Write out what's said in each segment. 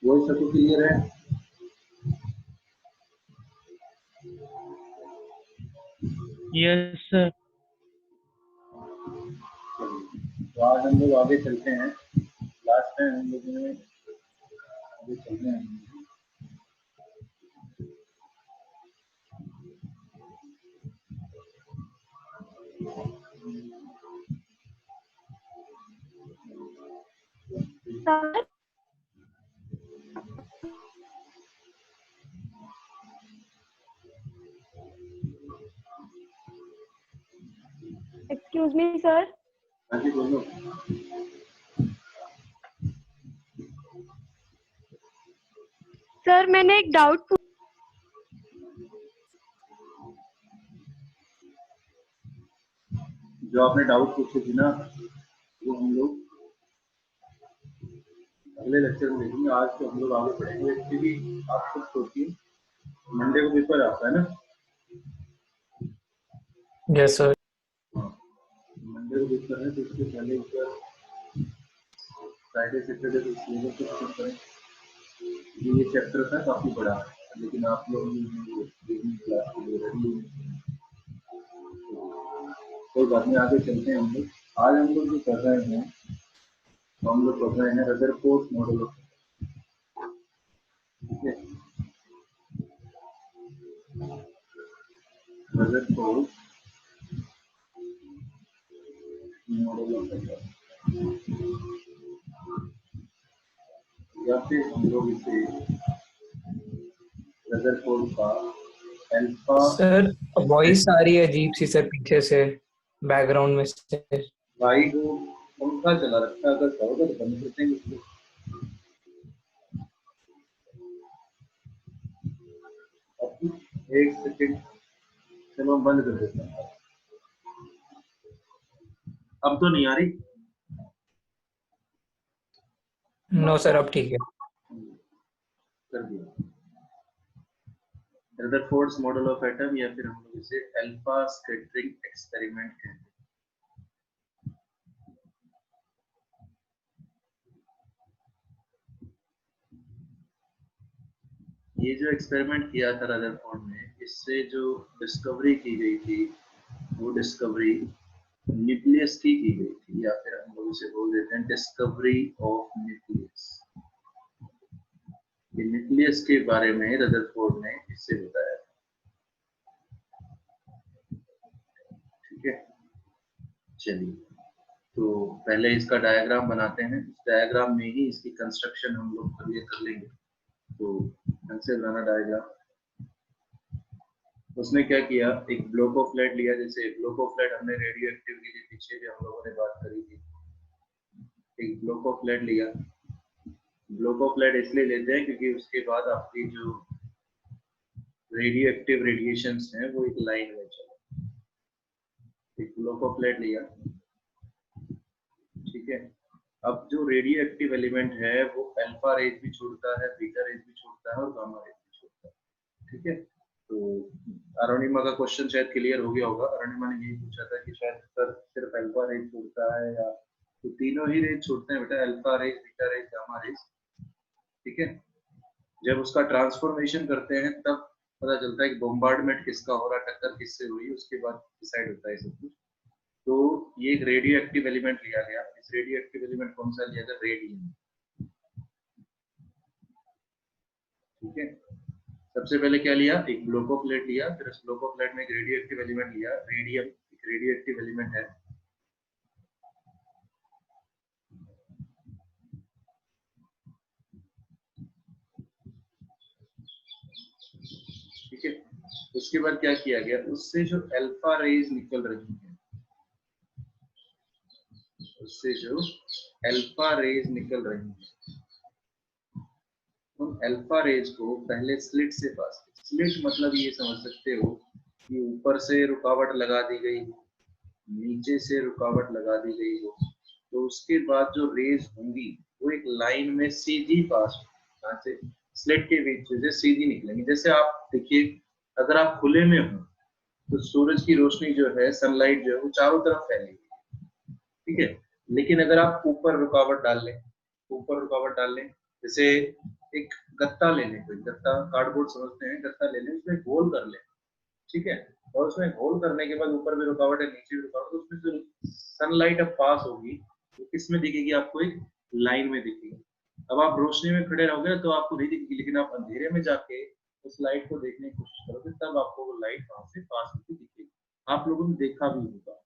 वही सब क्लियर है। Yes sir. तो आज हम लोग आगे चलते हैं। लास्ट टाइम हम लोगों ने आगे चलते हैं। Sir excuse me sir. हाँ जी बोलो। सर मैंने एक डाउट जो आपने डाउट पूछे थी ना, वो हम लोग अगले लेक्चर में देखेंगे। आज तो हम लोग आगे बढ़ेंगे। एक्चुअली आप खुद सोचिए, मंडे को पेपर आता है ना। Yes sir. मंडे को पेपर है, तो इसके पहले ऊपर फ्राइडे सैटरडे को सिलेबस को खत्म करें। ये चैप्टर था काफी बड़ा, लेकिन आप लोग क्लास के लिए रेडी। कोई बात नहीं, आगे चलते हैं हम लोग। आज हम लोग जो कर रहे हैं, तो हम लोग कर रहे हैं रदरफोर्ड मॉडल। ठीक है, रदरफोर्ड मॉडल या फिर हम लोग इसे रदरफोर्ड का अल्फा। सर वॉइस आ रही है अजीब सी सर पीछे से, बैकग्राउंड में से। भाई को पंखा चला रखा है, अगर चाहोगे तो बंद करते हैं इसको। एक सेकंड, चलो बंद कर देते हैं। अब तो नहीं आ रही। नो सर अब ठीक है। कर दिया। रदरफोर्ड्स मॉडल ऑफ एटम, या फिर हम लोग इसे अल्फा स्कैटरिंग एक्सपेरिमेंट कहते हैं। ये जो एक्सपेरिमेंट किया था रदरफोर्ड ने, इससे जो डिस्कवरी की गई थी, वो डिस्कवरी न्यूक्लियस की गई थी, या फिर हम लोग इसे बोल देते हैं डिस्कवरी ऑफ न्यूक्लियस। ये न्यूक्लियस के बारे में रदरफोर्ड ने इससे बताया। ठीक है, चलिए तो पहले इसका डायग्राम बनाते हैं। इस डायग्राम में ही इसकी कंस्ट्रक्शन हम लोग कर लेंगे। तो ढंग से बनाना डायग्राम। उसने क्या किया, एक ब्लोकोफ्लेट लिया। जैसे ब्लोकोफ्लेट हमने रेडियो एक्टिव के लिए पीछे भी हम लोगों ने बात करी थी। एक ब्लोकोफ्लेट लिया। ब्लोकोफ्लेट इसलिए लेते हैं क्योंकि उसके बाद आपकी जो रेडियो एक्टिव रेडिएशंस हैं वो एक लाइन में चले। एक ब्लोकोफ्लेट लिया, ठीक है। अब जो रेडियो एक्टिव एलिमेंट है वो अल्फा रेज भी छोड़ता है, बीटा रेज भी छोड़ता है और गामा रेज भी छोड़ता है। ठीक है, तो अरुणिमा का क्वेश्चन शायद क्लियर हो गया होगा। अरुणिमा ने यही पूछा था कि शायद सर सिर्फ अल्फा रेज छोड़ता है या तो तीनों ही रेज छोड़ते हैं बेटा, alpha rays, beta rays, gamma rays. ठीक है, जब उसका ट्रांसफॉर्मेशन करते हैं तब पता चलता है कि बॉम्बार्डमेंट किसका हो रहा, टक्कर किससे हुई, उसके बाद डिसाइड होता है सब कुछ। तो ये एक रेडियो एक्टिव एलिमेंट लिया गया। इस रेडियो एक्टिव एलिमेंट कौन सा लिया गया? रेडियम। ठीक है, सबसे पहले क्या लिया, एक ब्लोकोप्लेट लिया, फिर उस ब्लोकोप्लेट में एक रेडियो एक्टिव एलिमेंट लिया, रेडियम एक रेडियो एक्टिव एलिमेंट है। ठीक है, उसके बाद क्या किया गया, उससे जो अल्फा रेज निकल रही है, उससे जो अल्फा रेज निकल रही है, उन अल्फा रेज को पहले स्लिट से पास। स्लिट मतलब ये समझ सकते हो कि ऊपर से रुकावट लगा दी गई, नीचे से रुकावट लगा दी गई हो, तो उसके बाद जो रेज होंगी वो एक लाइन में सीधी पास, यहाँ से स्लिट के बीच से सीधी निकलेंगी। जैसे आप देखिए, अगर आप खुले में हो तो सूरज की रोशनी जो है, सनलाइट जो है, वो चारों तरफ फैलेगी। ठीक है, लेकिन अगर आप ऊपर रुकावट डाल लें, ऊपर रुकावट डाल लें, जैसे एक गत्ता ले लें, कोई गत्ता कार्डबोर्ड समझते हैं, गत्ता ले लें, उसमें गोल कर लें, ठीक है। और उसमें होल करने के बाद ऊपर भी रुकावट है, नीचे भी रुकावट है, तो उसमें जो सनलाइट अब पास होगी वो किस में दिखेगी आपको, एक लाइन में दिखेगी। अब आप रोशनी में खड़े रहोगे तो आपको नहीं दिखेगी, लेकिन आप अंधेरे में जाके उस लाइट को देखने की कोशिश करोगे तब आपको वो लाइट वहां से पास होती दिखेगी। आप लोगों ने देखा भी होगा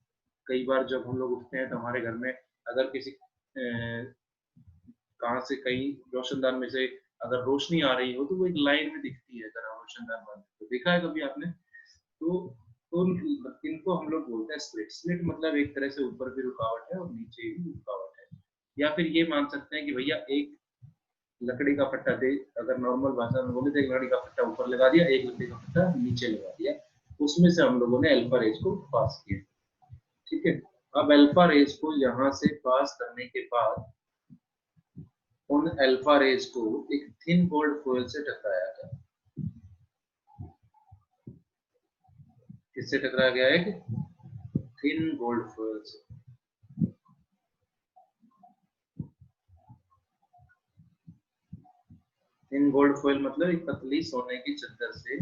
कई बार जब हम लोग उठते हैं तो हमारे घर में अगर किसी कहाँ से कहीं रोशनदान में से अगर रोशनी आ रही हो तो वो एक लाइन में दिखती है, अगर रोशनदान बंद है। तो देखा है कभी आपने? तो इनको हम लोग बोलते हैं स्लिट। स्लिट मतलब एक तरह से ऊपर भी रुकावट है और नीचे भी रुकावट है। या फिर ये मान सकते हैं कि भैया एक लकड़ी का फट्टा दे, अगर नॉर्मल भाषा में बोले तो एक लकड़ी का फट्टा ऊपर लगा दिया, एक लकड़ी का फट्टा नीचे लगा दिया, उसमें से हम लोगों ने अल्फा रेज को पास किया, ठीक है। अब अल्फा रेज को यहाँ से पास करने के बाद उन अल्फा रेज को एक थिन गोल्ड फॉयल से टकराया गया। किससे टकराया गया? एक थिन गोल्ड फॉयल से। थिन गोल्ड फॉयल मतलब एक पतली सोने की चादर से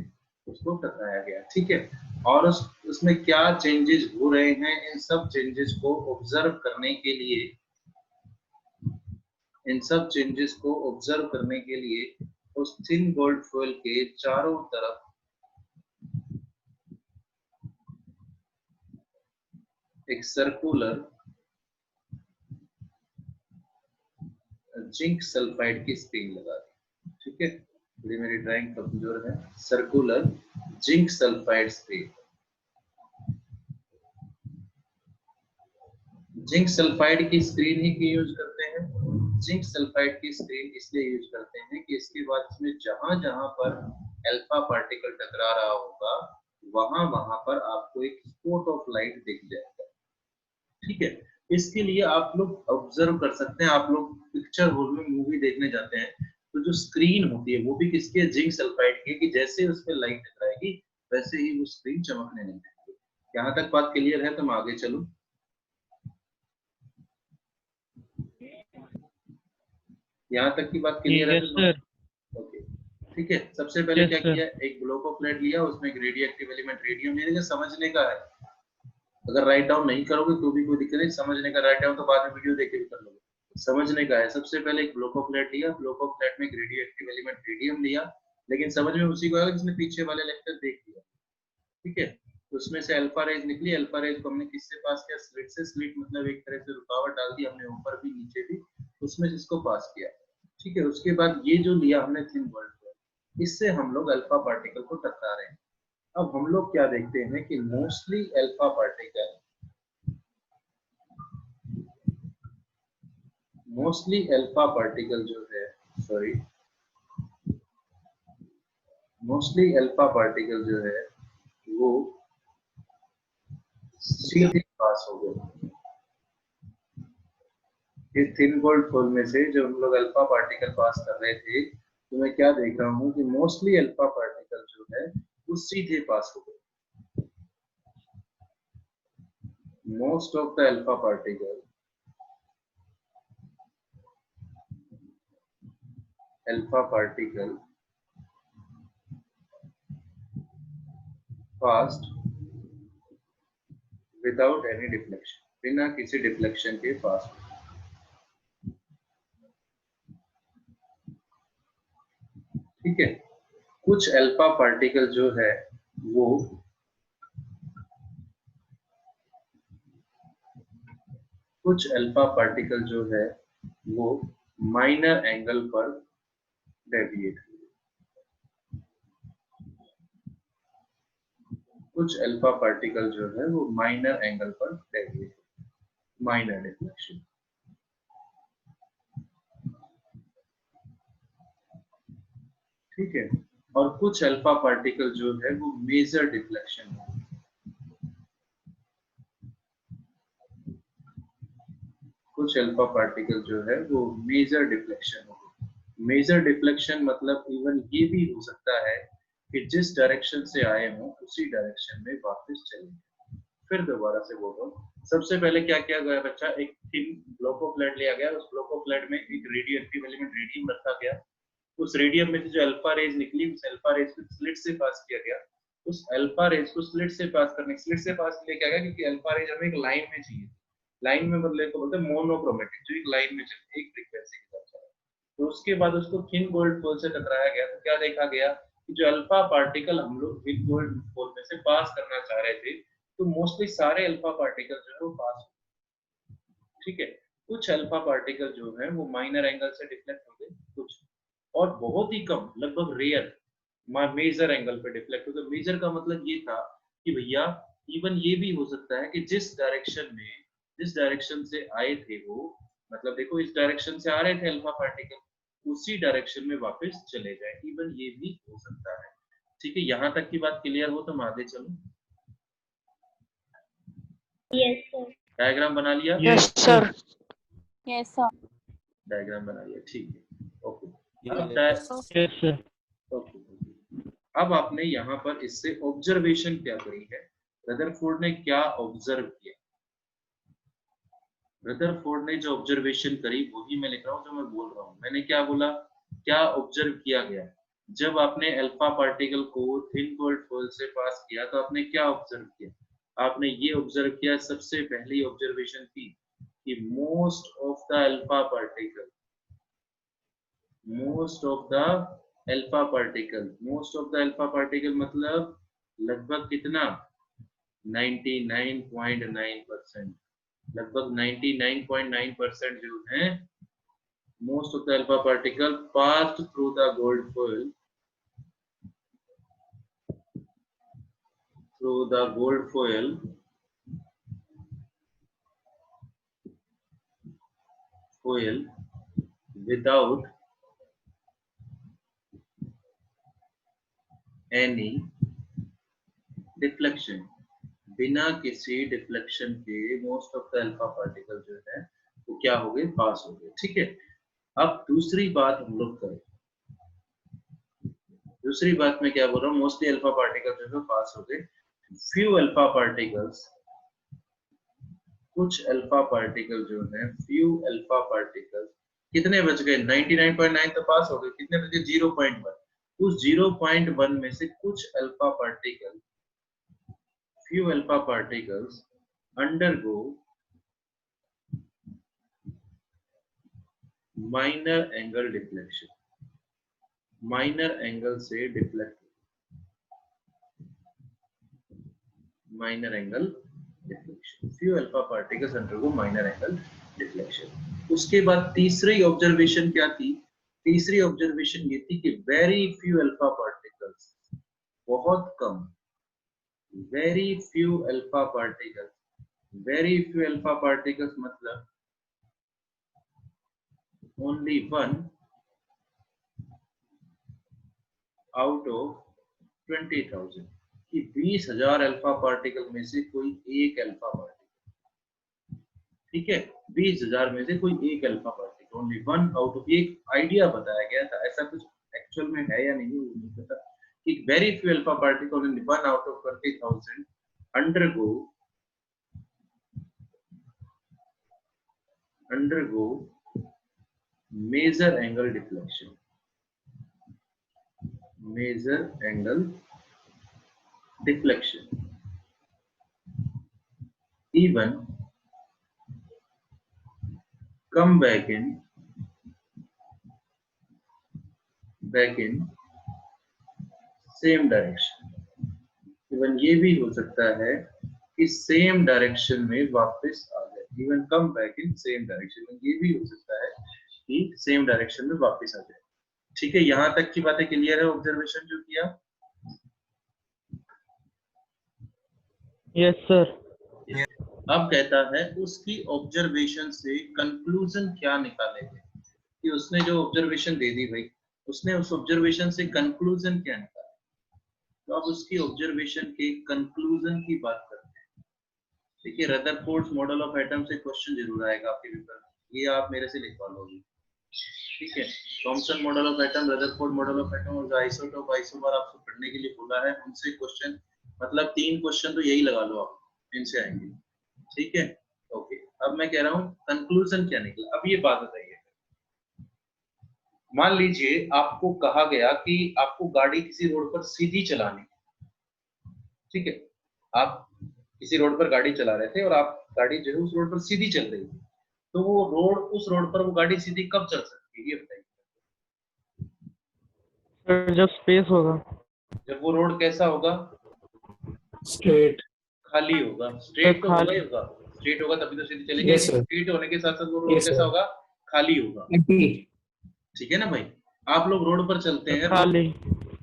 उसको टकराया गया, ठीक है। और उसमें क्या चेंजेस हो रहे हैं, इन सब चेंजेस को ऑब्जर्व करने के लिए, इन सब चेंजेस को ऑब्जर्व करने के लिए उस थिन गोल्ड फॉयल के चारों तरफ एक सर्कुलर जिंक सल्फाइड की स्क्रीन लगा दी, ठीक है। थोड़ी मेरी ड्राइंग कमजोर है। Circular zinc sulphide screen. Zinc sulphide की स्क्रीन ही क्यों यूज करते हैं? जिंक सल्फाइड की स्क्रीन इसलिए यूज करते हैं कि इसके बाद इसमें जहां जहां पर अल्फा पार्टिकल टकरा रहा होगा वहां वहां पर आपको एक स्पॉट ऑफ लाइट दिख जाएगा, ठीक है। इसके लिए आप लोग ऑब्जर्व कर सकते हैं, आप लोग पिक्चर हॉल में मूवी देखने जाते हैं तो जो स्क्रीन होती है वो भी किसकी है? जिंक सल्फाइड की, कि जैसे उस पर लाइट टकराएगी वैसे ही वो स्क्रीन चमकने लगेगी। यहाँ तक बात क्लियर है? तो मैं आगे चलूं। यहाँ तक की बात क्लियर है? Yes sir. ओके, ठीक है। सबसे पहले यस क्या सर। किया? एक ग्लूकोप्लेट लिया, उसमें एक रेडियो एक्टिव एलिमेंट रेडियम ले लिया। समझने का है, अगर राइट डाउन नहीं करोगे तो भी कोई दिक्कत नहीं, समझने का राइट डाउन तो बाद में वीडियो देख के भी कर लोगे। समझने का है, सबसे पहले एक ग्लूकोप्लेट लिया, ग्लूकोप्लेट में एक रेडियो एक्टिव एलिमेंट रेडियम लिया, लेकिन समझ में उसी को आएगा जिसने पीछे वाले लेक्चर देख लिया, ठीक है। उसमें से अल्फा रेज निकली। अल्फा रेज को हमने किससे पास किया? स्लिट से। स्लिट मतलब एक तरह से रुकावट डाल दी हमने, ऊपर भी नीचे भी, उसमें से इसको पास किया, ठीक है। उसके बाद ये जो लिया हमने थिन वर्ल्ड, इससे हम लोग अल्फा पार्टिकल को टकरा रहे हैं। अब हम लोग क्या देखते हैं कि मोस्टली अल्फा पार्टिकल जो है, सॉरी, मोस्टली अल्फा पार्टिकल जो है वो सीधे पास हो गए। इस थिन गोल्ड फॉयल में से जो हम लोग अल्फा पार्टिकल पास कर रहे थे, तो मैं क्या देख रहा हूँ कि मोस्टली अल्फा पार्टिकल जो है वो सीधे पास हो गए। Most of the alpha particle passed without any deflection, बिना किसी डिफ्लेक्शन के पास। ठीक है। कुछ अल्फा पार्टिकल जो है वो माइनर एंगल पर डेविएट हुए। कुछ अल्फा पार्टिकल जो है वो माइनर एंगल पर डेविएट, माइनर डिफ्लेक्शन। ठीक है। और कुछ अल्फा पार्टिकल जो है वो मेजर डिफ्लेक्शन है। कुछ अल्फा पार्टिकल जो है वो मेजर डिफ्लेक्शन हो। मेजर डिफ्लेक्शन मतलब इवन ये भी हो सकता है कि जिस डायरेक्शन से आए हों उसी डायरेक्शन में वापस चले जाएं। फिर दोबारा से बोल रहा हूँ, सबसे पहले क्या किया गया बच्चा? एक थिन ग्लूकोप्लेट लिया गया, उस ग्लूकोप्लेट में एक रेडियो एक्टिव एलिमेंट रेडियम रखा गया, उस रेडियम में से जो अल्फा रेज निकली, उस अल्फा रेज को स्लिट से पास किया गया। उस अल्फा रेज को स्लिट से पास करने, स्लिट से पास इसलिए क्या गया क्योंकि अल्फा रेज हमें एक लाइन में चाहिए। लाइन में बदले को बोलते हैं मोनोक्रोमेटिक, जो एक लाइन में चलती है एक फ्रीक्वेंसी के साथ चला। तो उसके बाद उसको थिन गोल्ड फोल से टकराया गया, तो क्या देखा गया कि जो अल्फा पार्टिकल हम लोग थिन गोल्ड फोल में से पास करना चाह रहे थे, तो मोस्टली सारे अल्फा पार्टिकल जो है वो पास हो, ठीक है। कुछ अल्फा पार्टिकल जो है वो माइनर एंगल से डिफ्लेक्ट हो गए, कुछ और बहुत ही कम, लगभग रेयर मेजर एंगल पे डिफ्लेक्ट हो गए। मेजर का मतलब ये था कि भैया इवन ये भी हो सकता है कि जिस डायरेक्शन से आए थे वो, मतलब देखो इस डायरेक्शन से आ रहे थे अल्फा पार्टिकल, उसी डायरेक्शन में वापस चले जाए, इवन ये भी हो सकता है। ठीक है, यहाँ तक की बात क्लियर हो तो मैं आगे चलूं। Yes, sir. डायग्राम बना लिया? Yes, sir. Yes, sir. Diagram बना लिया, ठीक है, ओके। Yes, sir. ओके, अब आपने यहाँ पर इससे ऑब्जर्वेशन क्या करी है, रदरफोर्ड ने क्या ऑब्जर्व किया। रदरफोर्ड ने जो ऑब्जर्वेशन करी वही मैं लिख रहा हूँ, जो मैं बोल रहा हूँ। मैंने क्या बोला, क्या ऑब्जर्व किया गया। जब आपने अल्फा पार्टिकल को थिन गोल्ड फोइल से पास किया तो आपने क्या ऑब्जर्व किया, आपने ये ऑब्जर्व किया, सबसे पहली ऑब्जर्वेशन थी कि most of the alpha particle, most of the alpha particle मतलब लगभग कितना, 99.9%, लगभग 99.9% जो है most of the alpha particle passed through the gold foil, without any deflection, बिना किसी डिफ्लेक्शन के most of the alpha particle जो है वो क्या हो गए, पास हो गए। ठीक है, अब दूसरी बात हम लोग करें। दूसरी बात में क्या बोल रहा हूँ, मोस्टली अल्फा पार्टिकल जो है पास हो गए। फ्यू अल्फा पार्टिकल्स, कुछ अल्फा पार्टिकल जो है, फ्यू अल्फा पार्टिकल कितने बच गए, 99.9 तो पास हो गए, कितने बच गए, 0.1। उस 0.1 में से कुछ alpha particle, few alpha particles undergo minor angle deflection, minor angle से deflect, minor angle deflection, few alpha particles undergo minor angle deflection। उसके बाद तीसरी ऑब्जर्वेशन क्या थी, तीसरी ऑब्जर्वेशन ये थी कि very few alpha particles, बहुत कम, very few alpha particles, very few alpha particles मतलब only one out of 20,000, कि 20,000 अल्फा पार्टिकल में से कोई एक अल्फा पार्टिकल, ठीक है, 20,000 में से कोई एक alpha particle, only one out of, एक आइडिया बताया गया था, ऐसा कुछ एक्चुअल में है या नहीं वो नहीं पता, कि very few alpha particle, only one out of 20,000 undergo major angle deflection, major angle deflection, even come back in same direction। Even ये भी हो सकता है कि सेम डायरेक्शन में वापस आ जाए, even come back in same direction, ये भी हो सकता है कि सेम डायरेक्शन में वापस आ जाए। ठीक है, यहाँ तक की बातें क्लियर है, ऑब्जर्वेशन जो किया। Yes sir. अब कहता है उसकी ऑब्जर्वेशन से कंक्लूजन क्या निकालेंगे, कि उसने जो ऑब्जर्वेशन दे दी भाई, उसने उस ऑब्जर्वेशन से कंक्लूजन क्या निकाला। तो अब उसकी ऑब्जर्वेशन के कंक्लूजन की बात करते हैं। देखिए, रदरफोर्ड्स मॉडल ऑफ एटम से क्वेश्चन जरूर आएगा आपके पेपर में, ये आप मेरे से लिखवा लोगे। ठीक है, Thompson model of atom, Rutherford model of atom और जो आइसोटोप आइसोमर आपको पढ़ने के लिए बोला है, उनसे क्वेश्चन, मतलब 3 क्वेश्चन तो यही लगा लो आप, इनसे आएंगे। ठीक है, ओके। अब मैं कह रहा हूँ कंक्लूजन क्या निकला। अब ये बात बताइए, मान लीजिए आपको कहा गया कि आपको गाड़ी किसी रोड पर सीधी चलानी, ठीक है, आप किसी रोड पर गाड़ी चला रहे थे और आप गाड़ी जो है उस रोड पर सीधी चल रही थी, तो वो रोड, उस रोड पर वो गाड़ी सीधी कब चल सकती है, ये बताइए। सर जब स्पेस होगा। जब वो रोड कैसा होगा, स्ट्रेट। खाली होगा। स्ट्रेट तो होगा ही खाली। होगा, स्ट्रेट होगा तभी तो सीधी चलेगी। Yes, sir. स्ट्रेट होने के साथ साथ वो रोड Yes, कैसा sir. होगा, खाली होगा। एम्प्टी। ठीक है ना भाई, आप लोग रोड पर चलते हैं, खाली।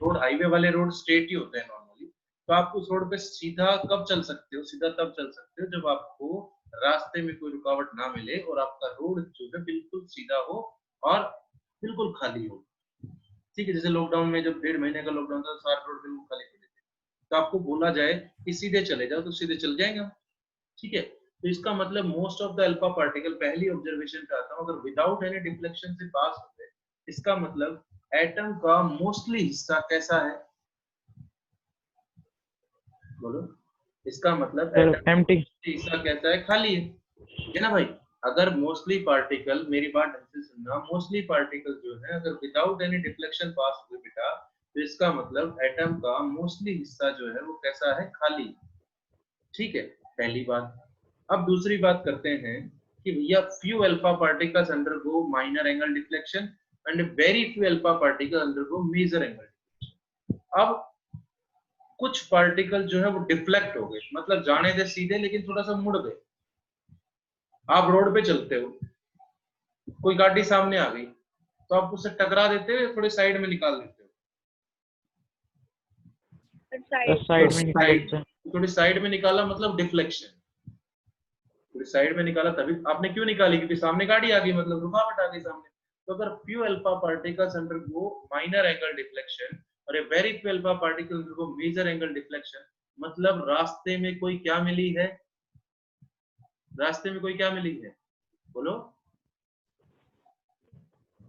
रोड हाईवे वाले रोड स्ट्रेट ही होते हैं नॉर्मली, तो आप उस रोड पे सीधा कब चल सकते हो, सीधा तब चल सकते हो जब आपको रास्ते में कोई रुकावट ना मिले और आपका रोड जो है बिल्कुल सीधा हो और बिल्कुल खाली हो। ठीक है, जैसे लॉकडाउन में जब 1.5 महीने का लॉकडाउन था, सारे रोड बिल्कुल खाली पड़े थे, तो आपको बोला जाए कि सीधे चले जाओ तो सीधे चल जाएंगे हम। ठीक है, तो इसका मतलब most of the alpha particle, पहली ऑब्जर्वेशन पे आता हूं, अगर विदाउट एनी डिफ्लेक्शन से पास होते हैं, इसका मतलब एटम का मोस्टली हिस्सा कैसा है, बोलो। इसका मतलब एटम एम्प्टी। हिस्सा कैसा है, खाली है ना भाई। अगर मोस्टली पार्टिकल, मेरी बात ढंग से सुनना, मोस्टली पार्टिकल जो है अगर विदाउट एनी डिफ्लेक्शन पास हुए बेटा, तो इसका मतलब एटम का मोस्टली हिस्सा जो है वो कैसा है, खाली। ठीक है, पहली बात। अब दूसरी बात करते हैं कि भैया few alpha particles undergo minor angle deflection and very few alpha particle undergo major angle deflection. अब कुछ पार्टिकल जो है वो डिफ्लेक्ट हो गए, मतलब जाने दे सीधे लेकिन थोड़ा सा मुड़ गए। आप रोड पे चलते हो, कोई गाड़ी सामने आ गई तो आप उससे टकरा देते हो, थोड़ी साइड में निकाल देते हो, साइड में निकाल देते हैं। थोड़ी साइड में निकाला मतलब डिफ्लेक्शन, थोड़ी साइड में निकाला तभी आपने क्यों निकाली, क्योंकि सामने गाड़ी आ गई, मतलब रुकावट आ गई सामने। तो अगर few alpha particles undergo minor angle deflection और a very few alpha particle undergo major angle deflection, मतलब रास्ते में कोई क्या मिली है, रास्ते में कोई क्या मिली है, बोलो।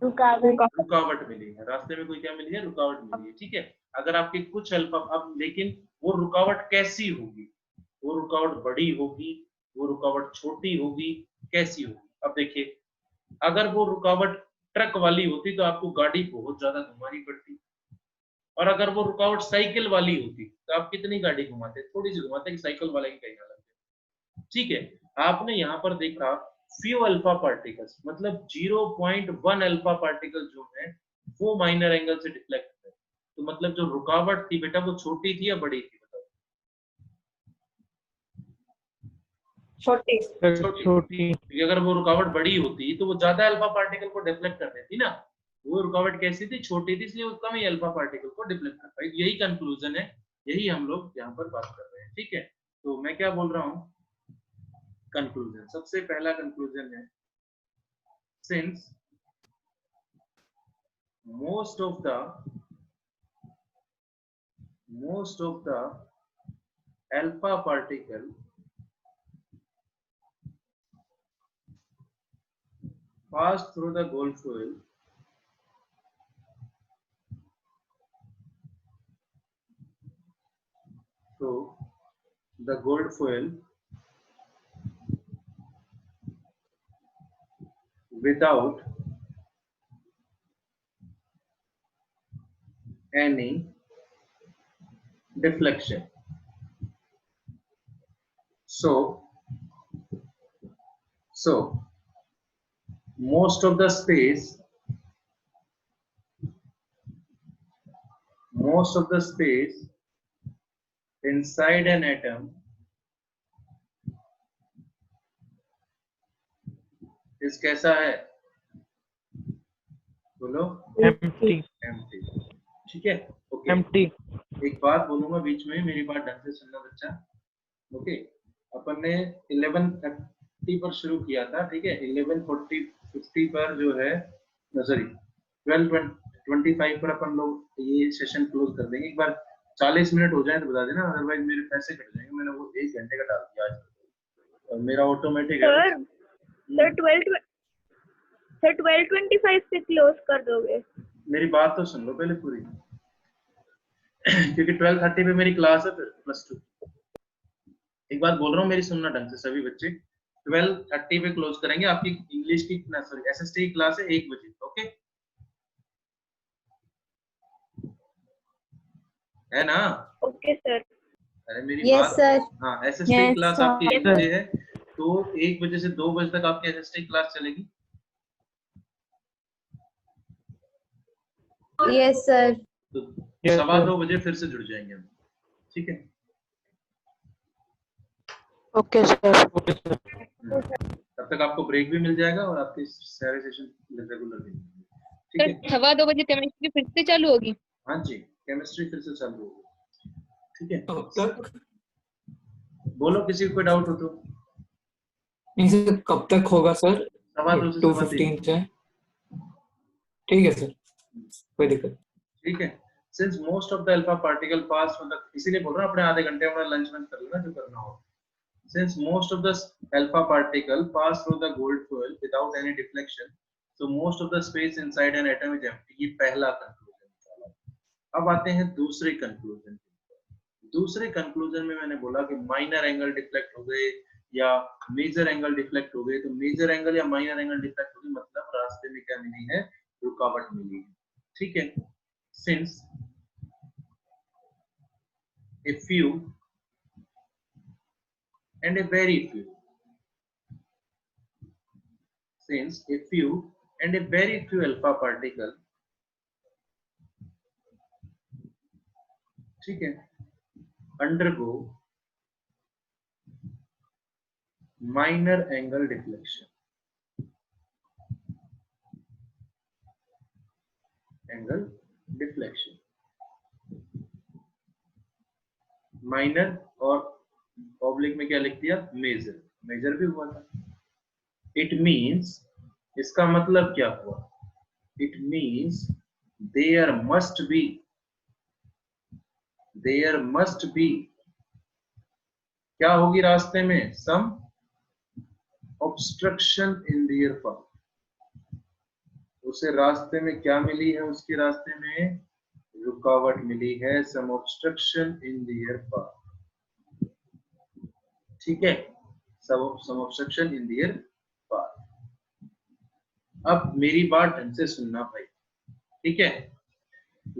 रुकावट मिली है, रास्ते में कोई क्या मिली है, रुकावट मिली है। ठीक है, अगर आपके कुछ अल्फा, अब लेकिन वो रुकावट कैसी होगी, वो रुकावट बड़ी होगी, वो रुकावट छोटी होगी, कैसी होगी। अब देखिए, अगर वो रुकावट ट्रक वाली होती तो आपको गाड़ी बहुत ज्यादा घुमानी पड़ती, और अगर वो रुकावट साइकिल वाली होती तो आप कितनी गाड़ी घुमाते, थोड़ी सी घुमाते, कि साइकिल वाले की कहीं ना लगते। ठीक है, आपने यहाँ पर देखा फ्यू अल्फा पार्टिकल्स, मतलब 0.1 अल्फा पार्टिकल जो है वो माइनर एंगल से डिफ्लेक्ट है, तो मतलब जो रुकावट थी बेटा वो छोटी थी या बड़ी थी, बताओ। छोटी। छोटी। क्योंकि अगर वो रुकावट बड़ी होती तो वो ज्यादा अल्फा पार्टिकल को डिफ्लेक्ट कर देती ना, वो रुकावट कैसी थी, छोटी थी, इसलिए वो कम ही अल्फा पार्टिकल को डिफ्लेक्ट कर पाई। यही कंक्लूजन है, यही हम लोग यहाँ पर बात कर रहे हैं। ठीक है, तो मैं क्या बोल रहा हूँ, कंक्लूजन, सबसे पहला कंक्लूजन है, since most of the alpha particle pass through the gold foil, so the gold foil without any deflection, so most of the space inside an atom is कैसा है, बोलो, एम्प्टी। empty। ठीक है, okay. Empty. एक बात बोलूंगा बीच में, मेरी बात ढंग से सुनना बच्चा। ओके, अपन ने 11:30 पर शुरू किया था, ठीक है, 11:50 पर जो है, सॉरी 12:25 पर अपन लोग ये सेशन क्लोज कर देंगे। एक बार 40 मिनट हो जाए तो बता देना, अदरवाइज मेरे पैसे कट जाएंगे। मैंने वो 1 घंटे का डाल दिया आज, और मेरा ऑटोमेटिक है। सर 12:25 पे क्लोज कर दोगे? मेरी बात तो सुन लो पहले पूरी, क्योंकि 12:30 पे मेरी क्लास है, फिर +2। एक बात बोल रहा हूँ, मेरी सुनना ढंग से सभी बच्चे, 12:30 पे क्लोज करेंगे। आपकी इंग्लिश की, सॉरी एसएसटी की क्लास है 1 बजे, ओके। है ना? Okay sir. अरे मेरी Yes, बात, sir. हाँ एसएसटी Yes, क्लास sir. आपकी 1 बजे है, तो 1 बजे से 2 बजे तक आपकी एसएसटी क्लास चलेगी। Yes, sir. तो Yes, 2:15 बजे फिर से जुड़ जाएंगे हम, ठीक है? Okay sir. Okay sir. तब तक आपको ब्रेक भी मिल जाएगा और आपके सारे सेशन रेगुलर भी मिलेंगे, ठीक है? 2:15 बजे केमिस्ट्री फिर से चालू होगी। हाँ जी, केमिस्ट्री फिर से चालू होगी, ठीक है? कब तक? बोलो किसी को कोई डाउट हो तो। नहीं सर, कब तक होगा सर? 2:15 से 2:15 से। ठीक है सर, कोई दिक्कत। ठीक है? Since most of the alpha particle pass, मतलब इसीलिए बोल रहा हूँ अपने आधे घंटे अपना लंच कर लेना जो करना हो। Since most of the alpha particle pass through the gold foil without any deflection, so most of the space inside an atom is empty. ये पहला कंक्लूजन। अब आते हैं दूसरे कंक्लूजन। दूसरे कंक्लूजन में मैंने बोला कि माइनर एंगल डिफ्लेक्ट हो गए या मेजर एंगल डिफ्लेक्ट हो गए, तो मेजर एंगल या माइनर एंगल डिफ्लेक्ट हो गए मतलब रास्ते में क्या मिली है? रुकावट मिली है, ठीक है? Since a few and a very few, since a few and a very few alpha particle, ठीक है, undergo minor angle deflection, angle deflection, minor और ऑब्लिक में क्या लिख दिया? मेजर, मेजर भी हुआ था। इट मीन्स, इसका मतलब क्या हुआ? It means there must be क्या होगी रास्ते में? Some obstruction in their path. उसे रास्ते में क्या मिली है? उसके रास्ते में रुकावट मिली है, सम ऑब्स्ट्रक्शन इन देयर पाथ, ठीक है? सम ऑब्स्ट्रक्शन इन देयर पाथ। अब मेरी बात ढंग से सुनना भाई, ठीक है?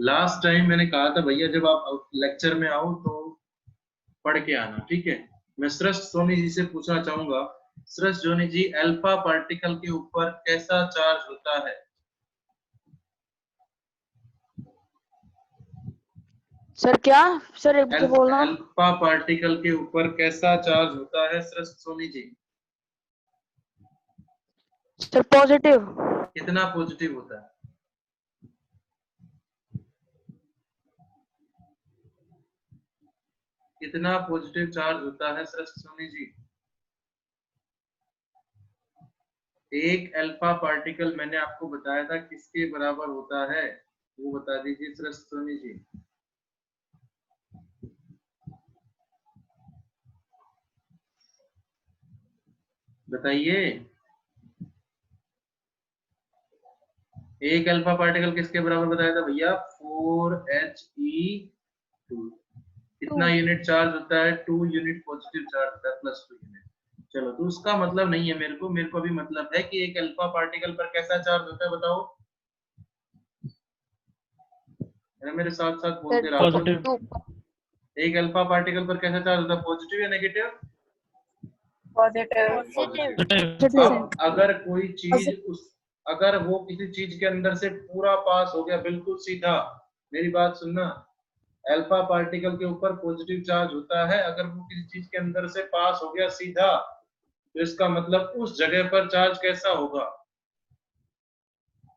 लास्ट टाइम मैंने कहा था भैया जब आप लेक्चर में आओ तो पढ़ के आना, ठीक है? मैं सृष्ट सोनी जी से पूछना चाहूंगा, सृष्ट सोनी जी, अल्फा पार्टिकल के ऊपर कैसा चार्ज होता है? सर क्या? सर एक बार बोलना। अल्फा पार्टिकल के ऊपर कैसा चार्ज होता है सृष्ट सोनी जी? Sir positive. कितना पॉजिटिव होता है? कितना पॉजिटिव चार्ज होता है सृष्ट सोनी जी? एक अल्फा पार्टिकल मैंने आपको बताया था किसके बराबर होता है, वो बता दीजिए सृष्ट सोनी जी। बताइए, एक अल्फा पार्टिकल किसके बराबर बताया था भैया? 4He2। कितना यूनिट चार्ज होता है? 2 यूनिट पॉजिटिव चार्ज होता है, +2 यूनिट। चलो, तो उसका मतलब नहीं है मेरे को अभी मतलब है कि एक अल्फा पार्टिकल पर कैसा चार्ज होता है, बताओ? मेरे साथ साथ बोलते रहो। पॉजिटिव। एक अल्फा पार्टिकल पर कैसा चार्ज होता है? पॉजिटिव या नेगेटिव? पॉजिटिव। अब अगर कोई चीज अगर वो किसी चीज के अंदर से पूरा पास हो गया बिल्कुल सीधा, मेरी बात सुनना, अल्फा पार्टिकल के ऊपर पॉजिटिव चार्ज होता है। अगर वो किसी चीज के अंदर से पास हो गया सीधा, तो इसका मतलब उस जगह पर चार्ज कैसा होगा?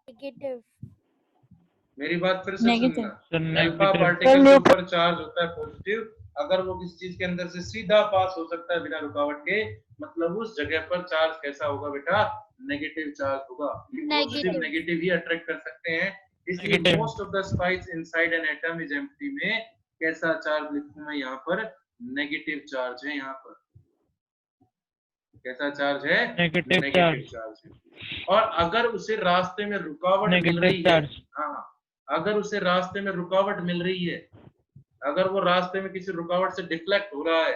Negative. मेरी बात फिर से सुनना, अल्फा नेगेटिव। पार्टिकल के ऊपर चार्ज होता है पॉजिटिव। अगर वो किसी चीज के अंदर से सीधा पास हो सकता है बिना रुकावट के, मतलब उस जगह पर चार्ज कैसा होगा बेटा? नेगेटिव चार्ज होगा। पॉजिटिव नेगेटिव ही अट्रैक्ट कर सकते हैं, इसलिए Negative. Most of the space inside an atom is empty में कैसा चार्ज लिखूं मैं यहाँ पर? नेगेटिव चार्ज है। यहाँ पर कैसा चार्ज है? नेगेटिव चार्ज है। और अगर उसे रास्ते में रुकावट मिल रही है, हाँ, अगर उसे रास्ते में रुकावट मिल रही है, अगर वो रास्ते में किसी रुकावट से डिफ्लेक्ट हो रहा है,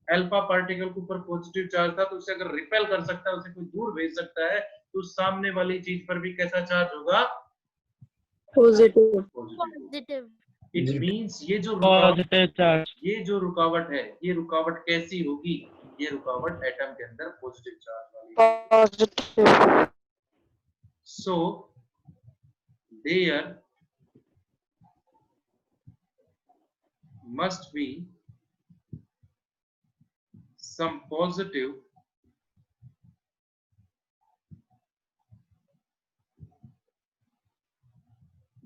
अल्फा पार्टिकल के ऊपर पॉजिटिव चार्ज था, तो उसे अगर रिपेल कर सकता है, उसे कोई दूर भेज सकता है, तो सामने वाली चीज पर भी कैसा चार्ज होगा? पॉजिटिव। पॉजिटिव। इट जी। मींस ये जो पॉजिटिव चार्ज। ये जो रुकावट है, ये रुकावट कैसी होगी? ये रुकावट एटम के अंदर पॉजिटिव चार्ज वाली होगी। Positive. So there must be some positive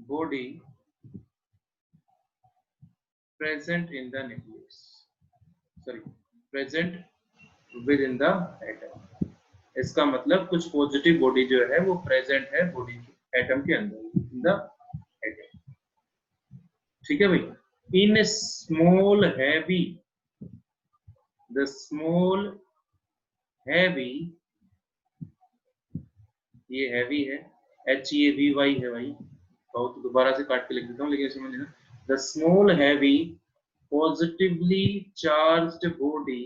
body present in the nucleus, sorry, present within the atom। इसका मतलब कुछ पॉजिटिव बॉडी जो है वो प्रेजेंट है बॉडी एटम के अंदर, इन द एटम। ठीक है भाई। In small heavy, the small heavy, ये हैवी है, HEAVY है भाई, बहुत दोबारा से काट के लिख देता हूँ लेकिन समझ लेना। The small heavy positively charged body,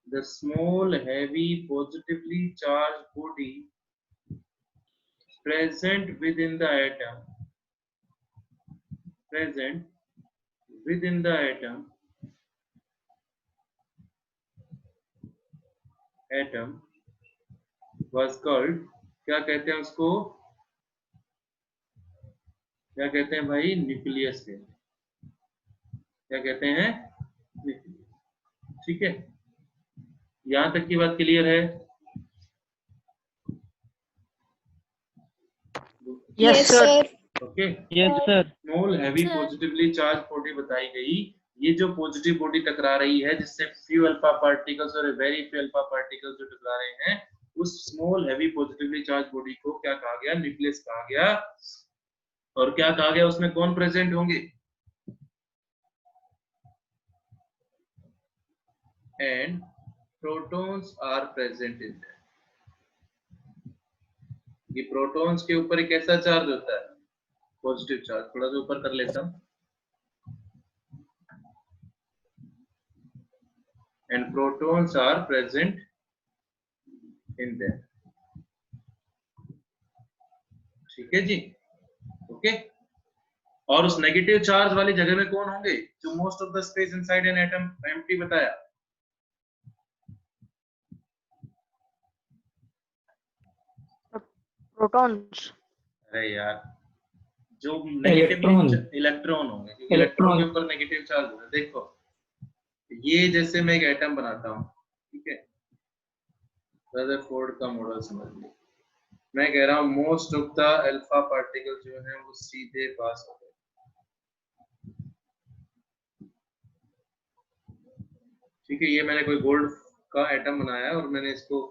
the small heavy positively charged body present within the atom, present within the atom was called, क्या कहते हैं उसको? क्या कहते हैं भाई? न्यूक्लियस है। क्या कहते हैं? न्यूक्लियस। ठीक है, यहां तक की बात क्लियर है? Yes sir. Okay. Yes sir. Small heavy positively charge body बताई गई। ये जो पॉजिटिव बॉडी टकरा रही है जिससे फ्यू अल्फा पार्टिकल्स और वेरी फ्यू अल्फा पार्टिकल्स जो टकरा रहे हैं, उस small heavy positively charge body को क्या कहा गया? न्यूक्लियस कहा गया। और क्या कहा गया? उसमें कौन प्रेजेंट होंगे? And protons are present in that. ये प्रोटॉन्स के ऊपर एक ऐसा चार्ज होता है, पॉजिटिव चार्ज। थोड़ा सा ऊपर कर लेता हूं। and protons are present in them। ठीक है जी, ओके। और उस नेगेटिव चार्ज वाली जगह में कौन होंगे? जो most of the space inside an atom empty बताया। प्रोटॉन्स। अरे यार, जो नेगेटिव इलेक्ट्रॉन होंगे, क्योंकि इलेक्ट्रॉन के ऊपर नेगेटिव चार्ज होगा। देखो, ये जैसे मैं एक एटम बनाता हूँ, ठीक है, रदरफोर्ड का मॉडल समझ लीजिए। मैं कह रहा हूँ most of the alpha particle जो है वो सीधे पास हो गए। ठीक है, ये मैंने कोई गोल्ड का एटम बनाया और मैंने इसको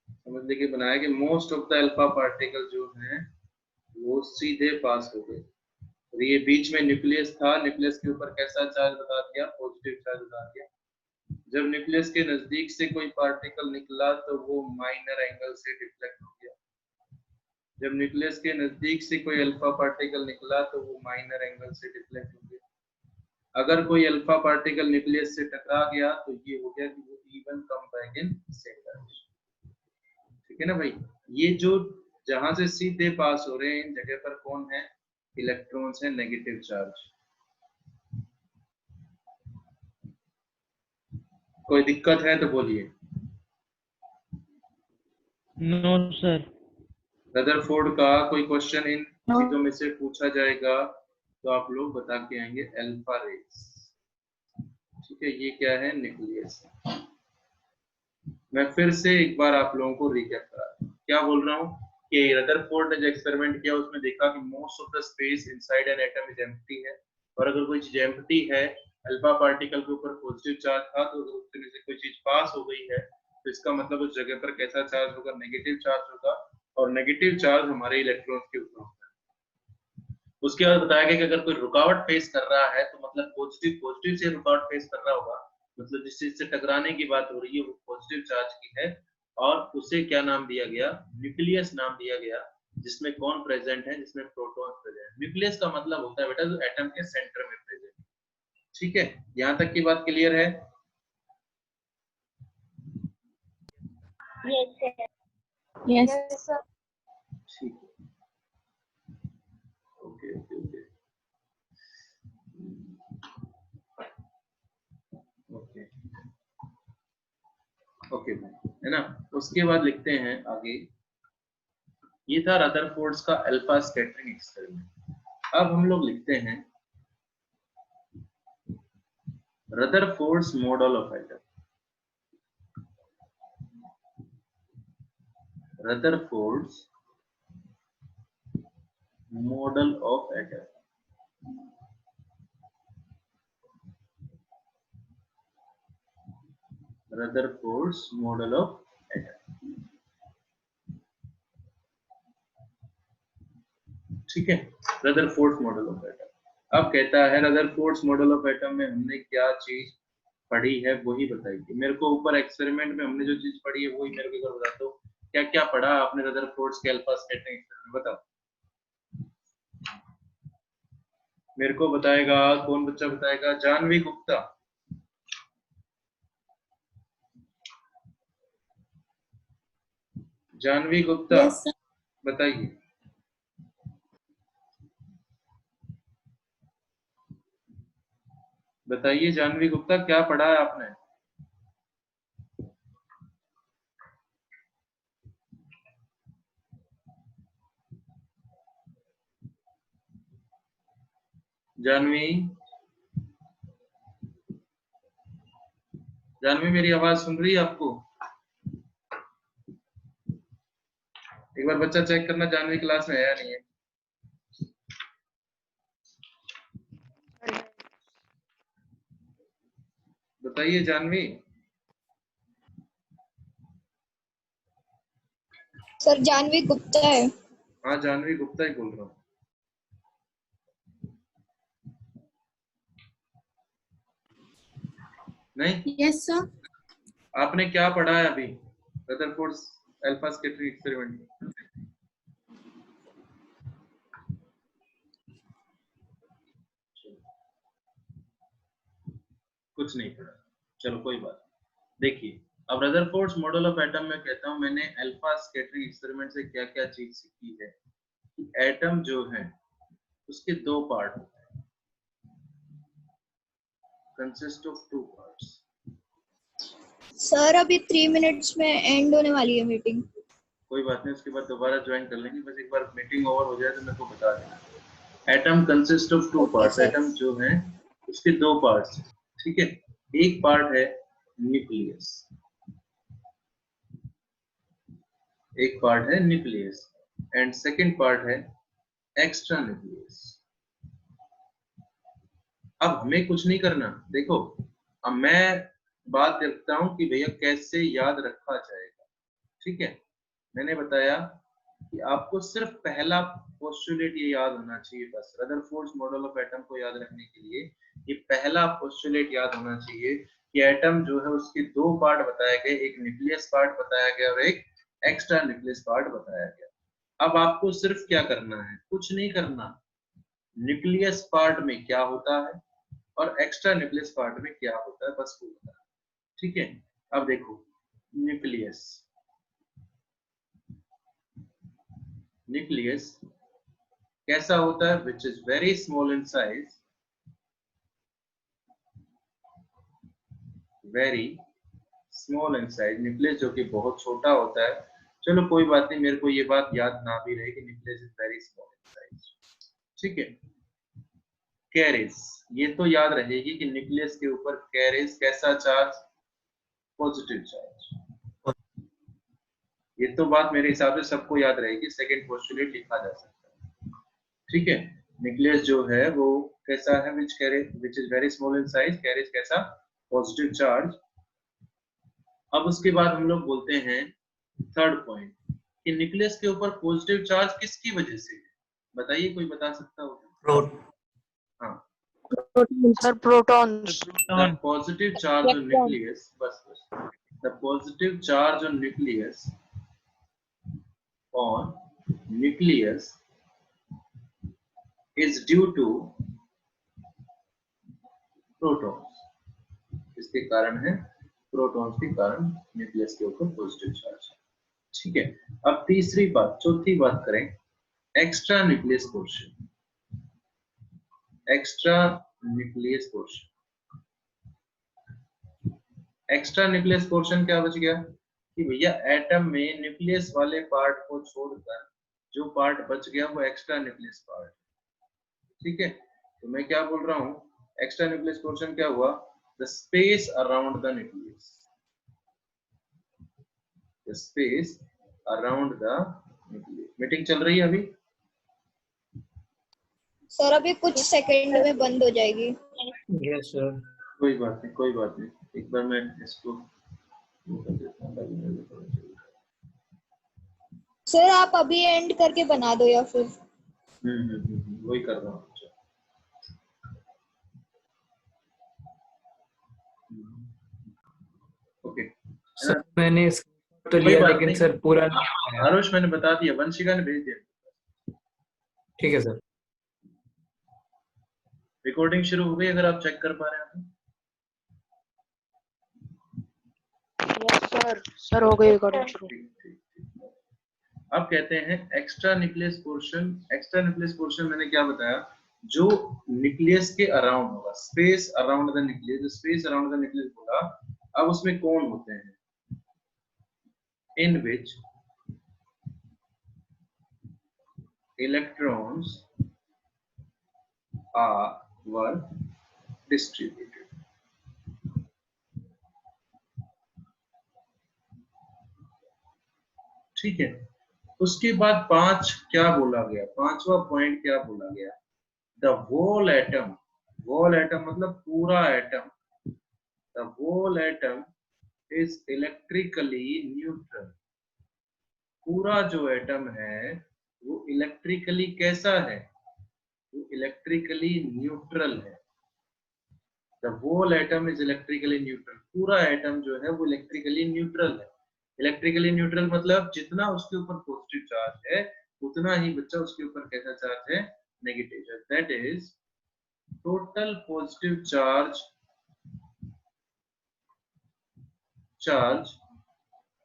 समझ लेके बनाया कि most of the alpha particle जो हैं वो सीधे पास हो गए। और ये बीच में न्यूक्लियस था, न्यूक्लियस के ऊपर कैसा चार्ज बता दिया? पॉजिटिव चार्ज बता दिया। जब न्यूक्लियस के नजदीक से कोई पार्टिकल निकला तो वो माइनर एंगल से डिफ्लेक्ट हो गया। जब न्यूक्लियस के नजदीक से कोई अल्फा पार्टिकल निकला तो वो माइनर एंगल से डिफ्लेक्ट हो गया। अगर कोई अल्फा पार्टिकल न्यूक्लियस से टकरा गया तो ये हो गया कि वो even come back in same direction. ठीक है ना भाई। ये जो जहां से सीधे पास हो रहे हैं इन जगह पर कौन है? इलेक्ट्रॉन्स है, नेगेटिव चार्ज। कोई दिक्कत है तो बोलिए। No sir. रदरफोर्ड का कोई क्वेश्चन इन चीजों में से पूछा जाएगा तो आप लोग बता के आएंगे। अल्फा रेस, ठीक है, ये क्या है? न्यूक्लियस। मैं फिर से एक बार आप लोगों को रिकैप करा दूं। क्या बोल रहा हूँ कि रदरफोर्ड ने जो एक्सपेरिमेंट किया उसमें देखा कि most of the space inside an atom is empty है। और अगर कोई चीज एम्प्टी है, अल्फा पार्टिकल के ऊपर पॉजिटिव चार्ज था, तो अगर उसमें से कोई चीज पास हो गई है तो इसका मतलब उस जगह पर कैसा चार्ज होगा? नेगेटिव चार्ज होगा। और नेगेटिव चार्ज हमारे इलेक्ट्रॉन्स के ऊपर होता है। उसके बाद बताया गया कि अगर कोई रुकावट फेस कर रहा है तो मतलब पॉजिटिव से रुकावट फेस कर रहा होगा, मतलब जिस चीज से टकराने की बात हो रही है वो पॉजिटिव चार्ज की है। और उसे क्या नाम दिया गया? न्यूक्लियस नाम दिया गया। जिसमें कौन प्रेजेंट है? जिसमें प्रोटॉन्स प्रेजेंट। न्यूक्लियस का मतलब होता है बेटा जो एटम के सेंटर में प्रेजेंट। ठीक है, यहां तक की बात क्लियर है? Yes sir. ठीक है, ओके ओके ओके। है ना। उसके बाद लिखते हैं आगे, ये था रदरफोर्ड्स का अल्फा स्कैटरिंग एक्सपेरिमेंट। अब हम लोग लिखते हैं Rutherford's model of atom. Rutherford's model of atom. Rutherford's model of atom, ठीक है। Rutherford's model of atom. अब कहता है रदरफोर्ड्स मॉडल ऑफ एटम में हमने क्या चीज पढ़ी है वही बताइए मेरे को। ऊपर एक्सपेरिमेंट में हमने जो चीज पढ़ी है वही मेरे को एक बार बता दो। क्या क्या पढ़ा आपने रदरफोर्ड्स के अल्फा स्कैटरिंग एक्सपेरिमेंट, बताओ मेरे को। बताएगा कौन बच्चा बताएगा? जानवी गुप्ता। Janvi Gupta, Yes, sir. बताइए। बताइए जानवी गुप्ता, क्या पढ़ा है आपने? जानवी, जानवी मेरी आवाज सुन रही है आपको? एक बार बच्चा चेक करना जानवी क्लास में है या नहीं है। बताइए जानवी। सर जानवी गुप्ता है। हाँ जानवी गुप्ता ही बोल रहा हूँ। नहीं, यस सर। आपने क्या पढ़ा है अभी रदरफोर्ड्स अल्फा स्कैटरिंग एक्सपेरिमेंट में? कुछ नहीं पढ़ा, चलो कोई बात। देखिए अब रदरफोर्ड्स मॉडल ऑफ एटम में कहता हूं मैंने अल्फा स्कैटरिंग एक्सपेरिमेंट से क्या क्या चीज सीखी है कि एटम जो है उसके दो पार्ट होते हैं, consist of two parts. Sir अभी 3 मिनट्स में एंड होने वाली है मीटिंग। कोई बात नहीं, उसके बाद दोबारा ज्वाइन कर लेंगे, बस एक बार मीटिंग ओवर हो जाए तो मेरे को बता देना। Atom consist of two parts, atom जो है उसके दो पार्ट्स, ठीक है। एक पार्ट है न्यूक्लियस, एक पार्ट है न्यूक्लियस एंड सेकंड पार्ट है एक्स्ट्रा न्यूक्लियस। अब हमें कुछ नहीं करना, देखो अब मैं बात करता हूं कि भैया कैसे याद रखा जाएगा, ठीक है। मैंने बताया कि आपको सिर्फ पहला पोस्टुलेट ये याद होना चाहिए बस। रदरफोर्ड्स मॉडल ऑफ एटम को याद रखने के लिए ये पहला पोस्टुलेट याद होना चाहिए कि एटम जो है उसके दो पार्ट बताए गए, एक न्यूक्लियस पार्ट बताया गया और एक एक्स्ट्रा न्यूक्लियस पार्ट बताया गया। अब आपको सिर्फ क्या करना है, कुछ नहीं करना, न्यूक्लियस पार्ट में क्या होता है और एक्स्ट्रा न्यूक्लियस पार्ट में क्या होता है बस वो बताना, ठीक है। अब देखो न्यूक्लियस, न्यूक्लियस कैसा होता है, which is very small in size, very small in size. Nucleus जो कि बहुत छोटा होता है। चलो कोई बात नहीं, मेरे को ये बात याद ना भी रहे कि nucleus is very small in size, ठीक है। कैरिज, ये तो याद रहेगी कि न्यूक्लियस के ऊपर कैरिज कैसा चार्ज, पॉजिटिव चार्ज। ये तो बात मेरे हिसाब से सबको याद रहेगी, सेकंड पोस्टुलेट लिखा जा सकता है, ठीक है। न्यूक्लियस जो है वो कैसा है, which is very small in size, carriage कैसा, पॉजिटिव चार्ज। अब उसके बाद हम लोग बोलते हैं थर्ड पॉइंट कि न्यूक्लियस के ऊपर पॉजिटिव चार्ज किसकी वजह से है, बताइए कोई बता सकता हो? हाँ, Sir, protons. the positive charge on nucleus, the positive charge on nucleus is due to protons। इसके कारण है प्रोटॉन्स के कारण न्यूक्लियस के ऊपर पॉजिटिव चार्ज, ठीक है। अब तीसरी बात, चौथी बात करें, extra nucleus portion. Extra nucleus portion, extra nucleus portion क्या बच गया, कि भैया एटम में न्यूक्लियस वाले पार्ट को छोड़कर जो पार्ट बच गया वो एक्स्ट्रा न्यूक्लियस पार्ट। ठीक है, तो मैं क्या बोल रहा हूँ, एक्स्ट्रा न्यूक्लियस पोर्शन क्या हुआ, the space around the nucleus, the space around the nucleus. Meeting चल रही है अभी? सर अभी कुछ सेकंड में बंद हो जाएगी। Yes sir. कोई बात नहीं, कोई बात नहीं, एक बार मैं इसको वो कर देता हूँ ताकि मुझे पता चले। सर आप अभी एंड करके बना दो या फिर वही कर रहा हूँ। ओके सर मैंने screenshot तो कोई लिया बात लेकिन नहीं। सर पूरा नहीं आया। आरुष मैंने बता दिया, वंशिका ने भेज दिया। ठीक है सर। रिकॉर्डिंग शुरू हो गई, अगर आप चेक कर पा रहे हैं तो। Yes sir. सर हो गई रिकॉर्डिंग शुरू। ठीक, ठीक, ठीक। अब कहते हैं extra nucleus portion. Extra nucleus portion मैंने क्या बताया, जो न्यूक्लियस के अराउंड होगा, स्पेस अराउंड द न्यूक्लियस, जो स्पेस अराउंड द न्यूक्लियस होगा। अब उसमें कौन होते हैं, in which electrons were distributed। ठीक है, उसके बाद 5 क्या बोला गया, 5वां पॉइंट क्या बोला गया, the whole atom, whole atom मतलब पूरा atom, the whole atom is electrically neutral। पूरा जो एटम है वो इलेक्ट्रिकली कैसा है, वो इलेक्ट्रिकली न्यूट्रल है। The whole atom is electrically neutral। पूरा एटम जो है वो इलेक्ट्रिकली न्यूट्रल है। इलेक्ट्रिकली न्यूट्रल मतलब जितना उसके ऊपर पॉजिटिव चार्ज है उतना ही बच्चा उसके ऊपर कैसा चार्ज है, negative charge. That is total positive charge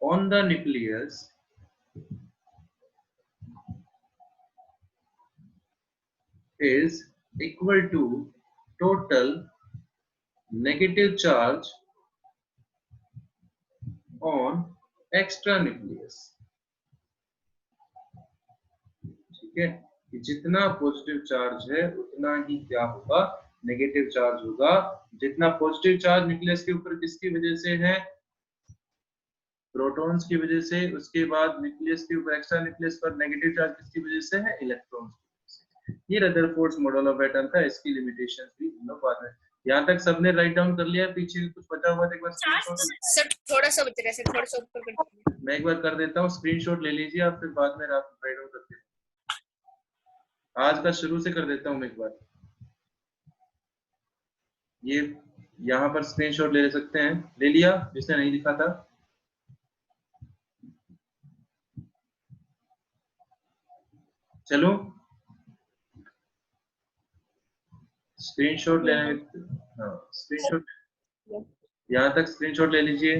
on the nucleus is equal to total negative charge on extra nucleus। ठीक है, कि जितना पॉजिटिव चार्ज है उतना ही क्या होगा, नेगेटिव चार्ज होगा। जितना पॉजिटिव चार्ज न्यूक्लियस के ऊपर किसकी वजह से है, प्रोटॉन्स की वजह से। उसके बाद न्यूक्लियस के ऊपर, एक्स्ट्रा न्यूक्लियस पर नेगेटिव चार्ज किसकी वजह से है, इलेक्ट्रॉन्स। ये रदरफोर्ड्स मॉडल ऑफ एटम था, इसकी लिमिटेशंस भी हम लोग बाद में। यहाँ तक सबने राइट डाउन कर लिया, पीछे कुछ बचा हुआ एक बार सर थोड़ा सा बच रहा है सर, थोड़ा सा ऊपर कर दीजिए। मैं एक बार कर देता हूँ, स्क्रीनशॉट ले लीजिए आप, फिर बाद में रात राइट डाउन करते हैं। आज का शुरू से कर देता हूँ मैं एक बार, ये यहाँ पर स्क्रीनशॉट ले सकते हैं। ले लिया जिसने नहीं लिखा था? चलो स्क्रीनशॉट लेने, हाँ स्क्रीनशॉट, यहाँ तक स्क्रीनशॉट ले लीजिए।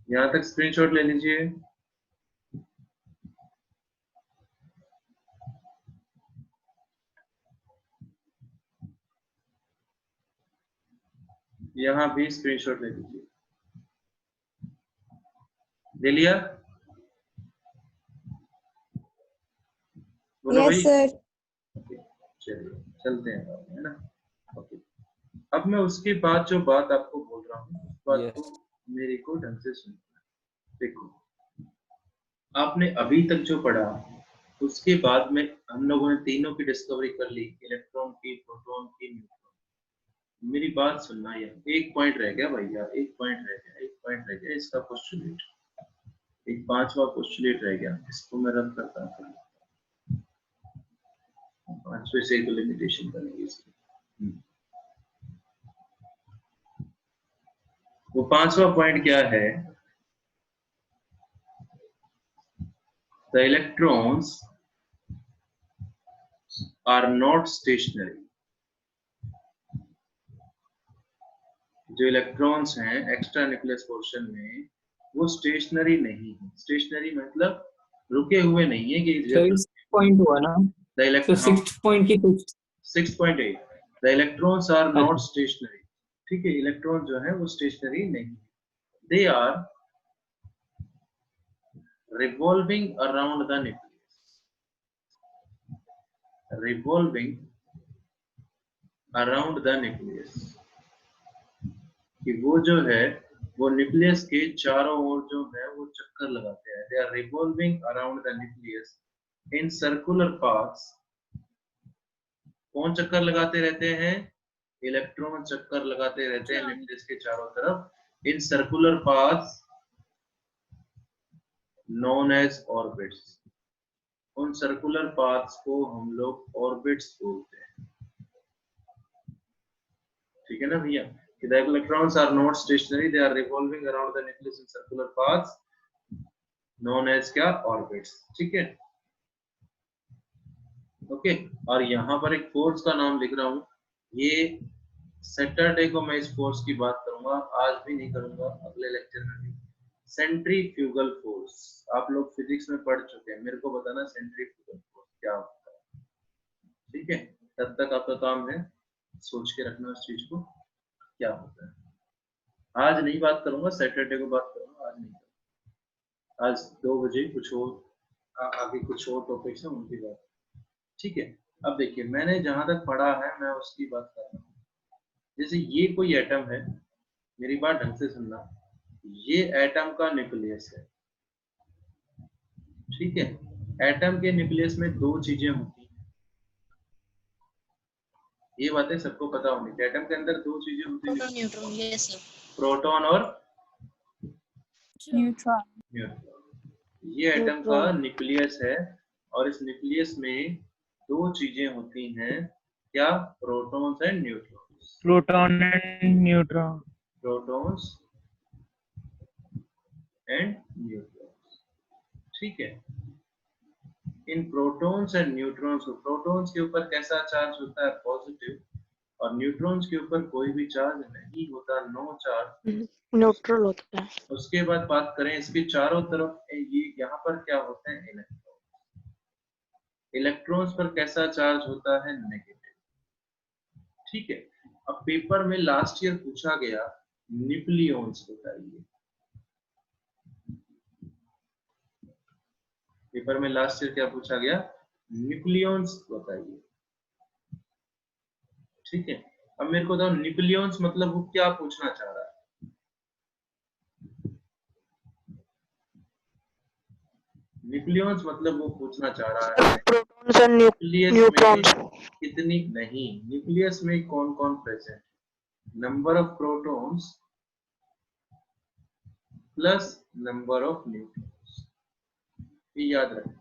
यहाँ तक स्क्रीनशॉट ले लीजिए। यहाँ भी स्क्रीनशॉट ले लीजिए। ले लिया? बोलो भाई। सर। चलिए चलते हैं, है ना। ओके, अब मैं उसके बाद जो बात आपको बोल रहा हूँ उस बात को मेरे को ढंग से सुनना। देखो, आपने अभी तक जो पढ़ा उसके बाद में हम लोगों ने तीनों की डिस्कवरी कर ली, इलेक्ट्रॉन की, प्रोटॉन की, न्यूट्रॉन। मेरी बात सुनना, यार एक पॉइंट रह गया भैया, एक पॉइंट रह गया, एक पॉइंट रह गया, इसका पोस्टुलेट, एक 5वां पोस्टुलेट रह गया, इसको मैं रद्द करता हूँ। 5वें से तो लिमिटेशन बनेगी इसकी। वो 5वां पॉइंट क्या है, the electrons are not stationary. जो इलेक्ट्रॉन्स हैं एक्स्ट्रा न्यूक्लियस पोर्शन में वो स्टेशनरी नहीं है। स्टेशनरी मतलब रुके हुए नहीं है कि पॉइंट हुआ ना, The तो electron 6th पॉइंट की कुछ 6.8 The electrons are not stationary. ठीक है, इलेक्ट्रॉन जो है वो स्टेशनरी नहीं, they are revolving around the nucleus. Revolving around the nucleus. कि वो जो है वो न्यूक्लियस के चारों ओर जो है वो चक्कर लगाते हैं. They are revolving around the nucleus in circular paths. कौन चक्कर लगाते रहते हैं? इलेक्ट्रॉन चक्कर लगाते रहते हैं न्यूक्लियस के चारों तरफ in circular paths known as orbits. उन सर्कुलर पाथ्स को हम लोग ऑर्बिट्स बोलते हैं. ठीक है ना भैया? The electrons are not stationary, they are revolving around the nucleus in circular paths known as क्या? Orbits. ठीक है? ओके. और यहाँ पर एक फोर्स का नाम लिख रहा हूँ. ये सैटरडे को मैं इस फोर्स की बात करूंगा, आज भी नहीं करूंगा, अगले लेक्चर में भी. सेंट्रीफ्यूगल फोर्स आप लोग फिजिक्स में पढ़ चुके हैं, मेरे को बताना सेंट्रीफ्यूगल फोर्स क्या होता है. ठीक है, तब तक आपका काम है सोच के रखना उस चीज को क्या होता है. आज नहीं बात करूंगा, सैटरडे को बात करूंगा, आज नहीं करूंगा. आज 2 बजे कुछ और आगे कुछ और टॉपिक्स हैं उनकी बात. ठीक है. अब देखिए मैंने जहां तक पढ़ा है मैं उसकी बात कर रहा हूँ. जैसे ये कोई एटम है, मेरी बात ढंग से सुनना, ये एटम का न्यूक्लियस है. ठीक है. एटम के न्यूक्लियस में 2 चीजें होती हैं. ये बातें सबको पता होनी चाहिए. एटम के अंदर 2 चीजें होती हैं, न्यूट्रॉन. Yes sir. प्रोटॉन और न्यूट्रॉन. न्यूट्रॉन. ये एटम का न्यूक्लियस है और इस न्यूक्लियस में 2 चीजें होती हैं. क्या? Protons and neutrons. Proton and neutron. Protons and neutrons. ठीक है. इन प्रोटॉन्स एंड न्यूट्रॉन्स को, प्रोटॉन्स के ऊपर कैसा चार्ज होता है? पॉजिटिव. और न्यूट्रॉन्स के ऊपर कोई भी चार्ज नहीं होता, नो चार्ज, न्यूट्रल होता है. उसके बाद बात करें इसके चारों तरफ, ये यहाँ पर क्या होते हैं? इलेक्ट्रॉन. इलेक्ट्रॉन्स पर कैसा चार्ज होता है? नेगेटिव. ठीक है. अब पेपर में लास्ट ईयर पूछा गया न्यूक्लियॉन्स बताइए. पेपर में लास्ट ईयर क्या पूछा गया? न्यूक्लियॉन्स बताइए. ठीक है. अब मेरे को बताओ न्यूक्लियॉन्स मतलब वो क्या पूछना चाह रहा है? न्यूक्लियॉन्स मतलब वो पूछना चाह रहा है प्रोटॉन्स एंड न्यूक्लियस न्यूट्रॉन्स. में कितनी, नहीं, न्यूक्लियस में कौन कौन present? Number of protons plus number of neutrons. ये याद रखें.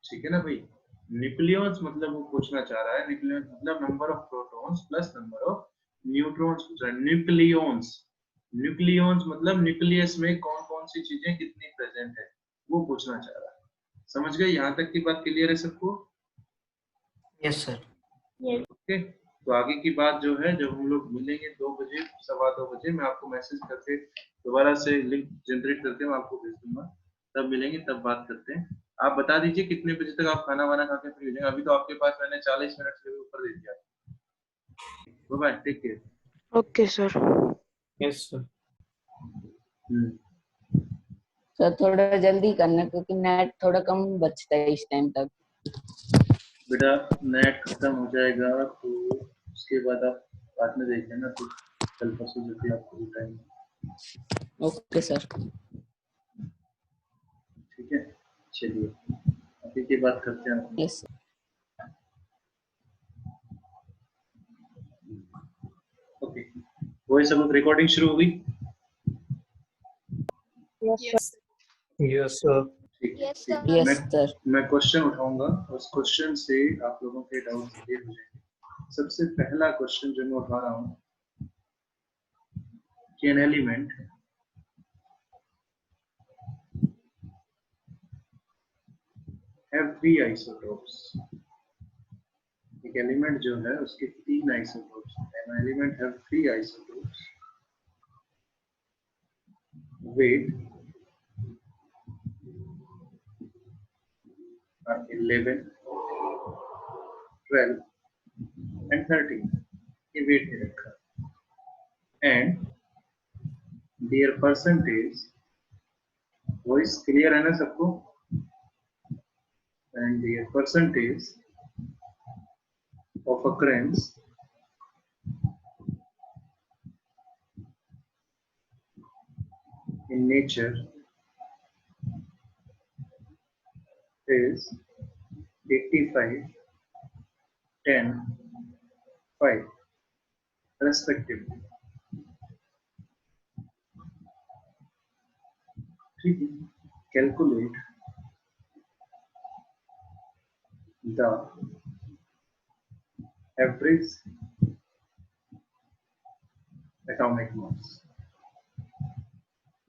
ठीक है ना भाई? न्यूक्लियॉन्स मतलब वो पूछना चाह रहा है, न्यूक्लियॉन्स मतलब number of protons plus number of neutrons पूछ रहा है. न्यूक्लियॉन्स, न्यूक्लियॉन्स मतलब न्यूक्लियस में कौन कौन सी चीजें कितनी प्रेजेंट है वो पूछना चाह रहा है. समझ गए? यहाँ तक की बात क्लियर है सबको? Yes sir. ओके. तो आगे की बात जो है, जब हम लोग मिलेंगे 2 बजे, 2:15 बजे, मैं आपको मैसेज करके दोबारा से लिंक जनरेट करके मैं आपको भेज दूंगा. तब मिलेंगे, तब बात करते हैं. आप बता दीजिए कितने बजे तक आप खाना वाना खा के फ्री हो जाएंगे. अभी तो आपके पास मैंने 40 मिनट से ऊपर दे दिया. Bye, take care. Okay sir. Yes sir. Sir थोड़ा जल्दी करना क्योंकि नेट थोड़ा कम बचता है इस टाइम तक. बेटा नेट खत्म हो जाएगा तो उसके बाद आप बाद में देख लेना, तो कल परसों जब भी आपको टाइम. Okay sir. ठीक है. चलिए अभी की बात करते हैं. यस. ओके. वही सब रिकॉर्डिंग शुरू हो गई. यस. Yes sir. ठीक है. Yes, sir. Yes sir. मैं क्वेश्चन उठाऊंगा, उस क्वेश्चन से आप लोगों के डाउट क्लियर हो जाएंगे. सबसे पहला क्वेश्चन जो मैं उठा रहा हूँ कि एन एलिमेंट हैव 3 आइसोटोप्स. एक एलिमेंट जो है उसके 3 isotopes. An element have 3 isotopes with are 11, 12 and 13. ये वेट दे रखा and their percentage, voice clear है ना सबको? And their percentage of occurrence in nature is 85, 10, 5 respectively. ठीक है, calculate the average atomic mass,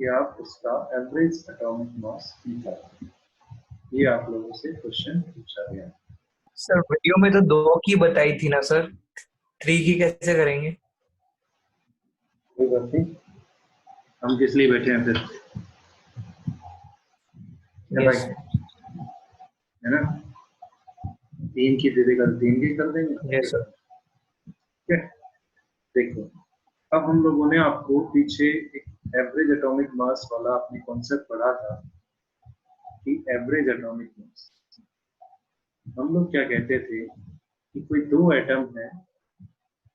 कि आप उसका एवरेज एटॉमिक मास निकालें। ये आप लोगों से क्वेश्चन पूछा गया। सर वीडियो में तो 2 की बताई थी ना सर, 3 की कैसे करेंगे? कोई बात नहीं, हम किस लिए बैठे हैं फिर, है भाई, है ना? 3 की दे देगा, 3 की कर देंगे। Yes sir. ठीक है, देखो अब हम लोगों ने आपको पीछे एक एवरेज एटॉमिक मास वाला अपनी कॉन्सेप्ट पढ़ा था कि एवरेज एटॉमिक मास, हम लोग क्या कहते थे कि कोई 2 एटम है,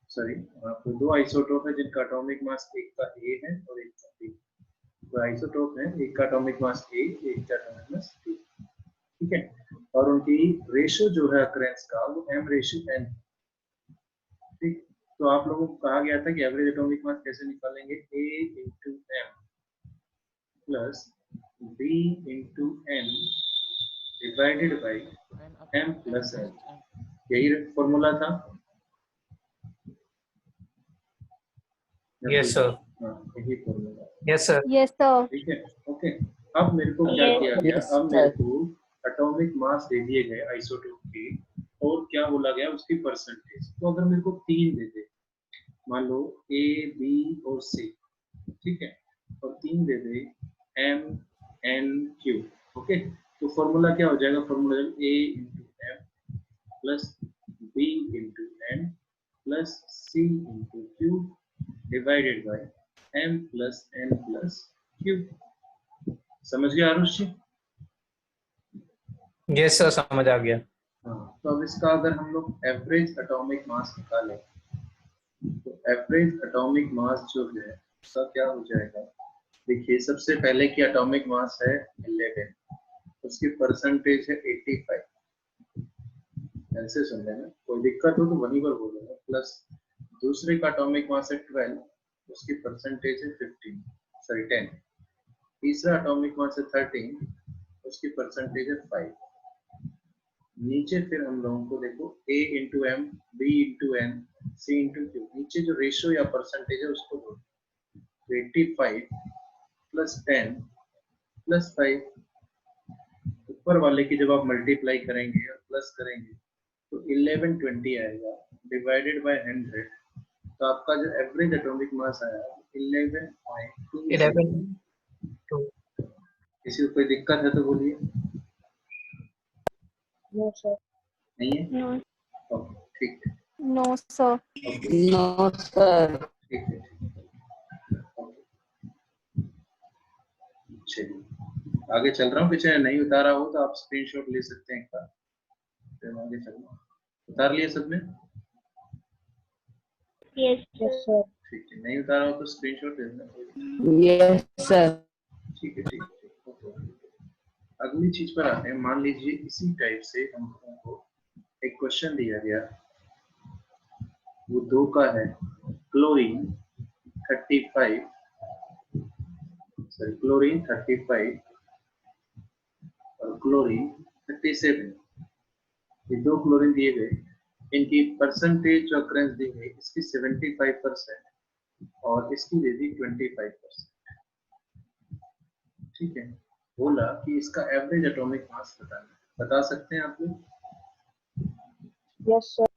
सॉरी कोई 2 आइसोटोप है जिनका एटॉमिक मास एक का ए है और एक का बी। तो आइसोटोप है, एक का एटॉमिक मास ए, एक का एटॉमिक मास बी, ठीक है, और उनकी रेशियो जो है अकरेंस का वो m/n, ठीक। तो आप लोगों को कहा गया था कि एवरेज एटॉमिक मास कैसे निकालेंगे, a into m plus b into n divided by m plus n, यही फॉर्मूला था। Yes sir. हाँ, यही formula. Yes sir. Yes sir. ठीक है, ओके। अब मेरे को क्या किया गया, Yes, अब मेरे sir. को एटॉमिक मास दे दिए गए आइसोटोप के, और क्या बोला गया उसकी परसेंटेज। तो अगर मेरे को 3 दे दे, मान लो ए बी और सी, ठीक है, और 3 दे दे एम एन क्यू, ओके, तो फॉर्मूला क्या हो जाएगा, formula A into M plus B into N plus C into Q divided by M plus N plus Q. समझ गया आरुष जी? यस सर, समझ आ गया। हाँ, तो अब इसका अगर हम लोग एवरेज एटॉमिक मास निकालें, तो एवरेज एटॉमिक मास जो है उसका क्या हो जाएगा, देखिए सबसे पहले की एटॉमिक मास है 11, उसकी परसेंटेज है 85, ऐसे सुन लेना, कोई दिक्कत हो तो वहीं पर बोलूंगा, प्लस दूसरे का एटॉमिक मास है 12, उसकी परसेंटेज है 10, तीसरा एटॉमिक मास है 13, उसकी परसेंटेज है 5। नीचे फिर हम लोगों को देखो a into M, B into N, C into Q, नीचे जो रेशियो या परसेंटेज है उसको दो, 85 प्लस 10 प्लस 5, ऊपर वाले की जब आप मल्टीप्लाई करेंगे और प्लस करेंगे तो 1120 आएगा डिवाइडेड बाय 100, तो आपका जो एवरेज एटॉमिक मास आया 11.2। 11 किसी को कोई दिक्कत है तो बोलिए। No sir. नहीं है? नो। ओके, ठीक है, no sir. Okay, No, sir. ठीक है, ओके, चलिए आगे चल रहा हूँ, पीछे नहीं उतारा हो तो आप स्क्रीनशॉट ले सकते हैं एक बार, फिर मैं आगे चल रहा हूँ। उतार लिया सबने? Yes sir. ठीक है, नहीं उतारा हो तो स्क्रीनशॉट ले लेना। Yes, sir. ठीक है, ठीक है, ओके। अगली चीज पर आते हैं, मान लीजिए इसी टाइप से हमको एक क्वेश्चन दिया गया, वो 2 का है, क्लोरीन 35 और क्लोरीन 37, ये 2 क्लोरीन दिए गए, इनकी परसेंटेज जो अकरेंस दी गई, इसकी 75% और इसकी दे दी 25%, ठीक है। बोला कि इसका एवरेज एटॉमिक मास बताना, बता सकते हैं आप लोग? Yes sir.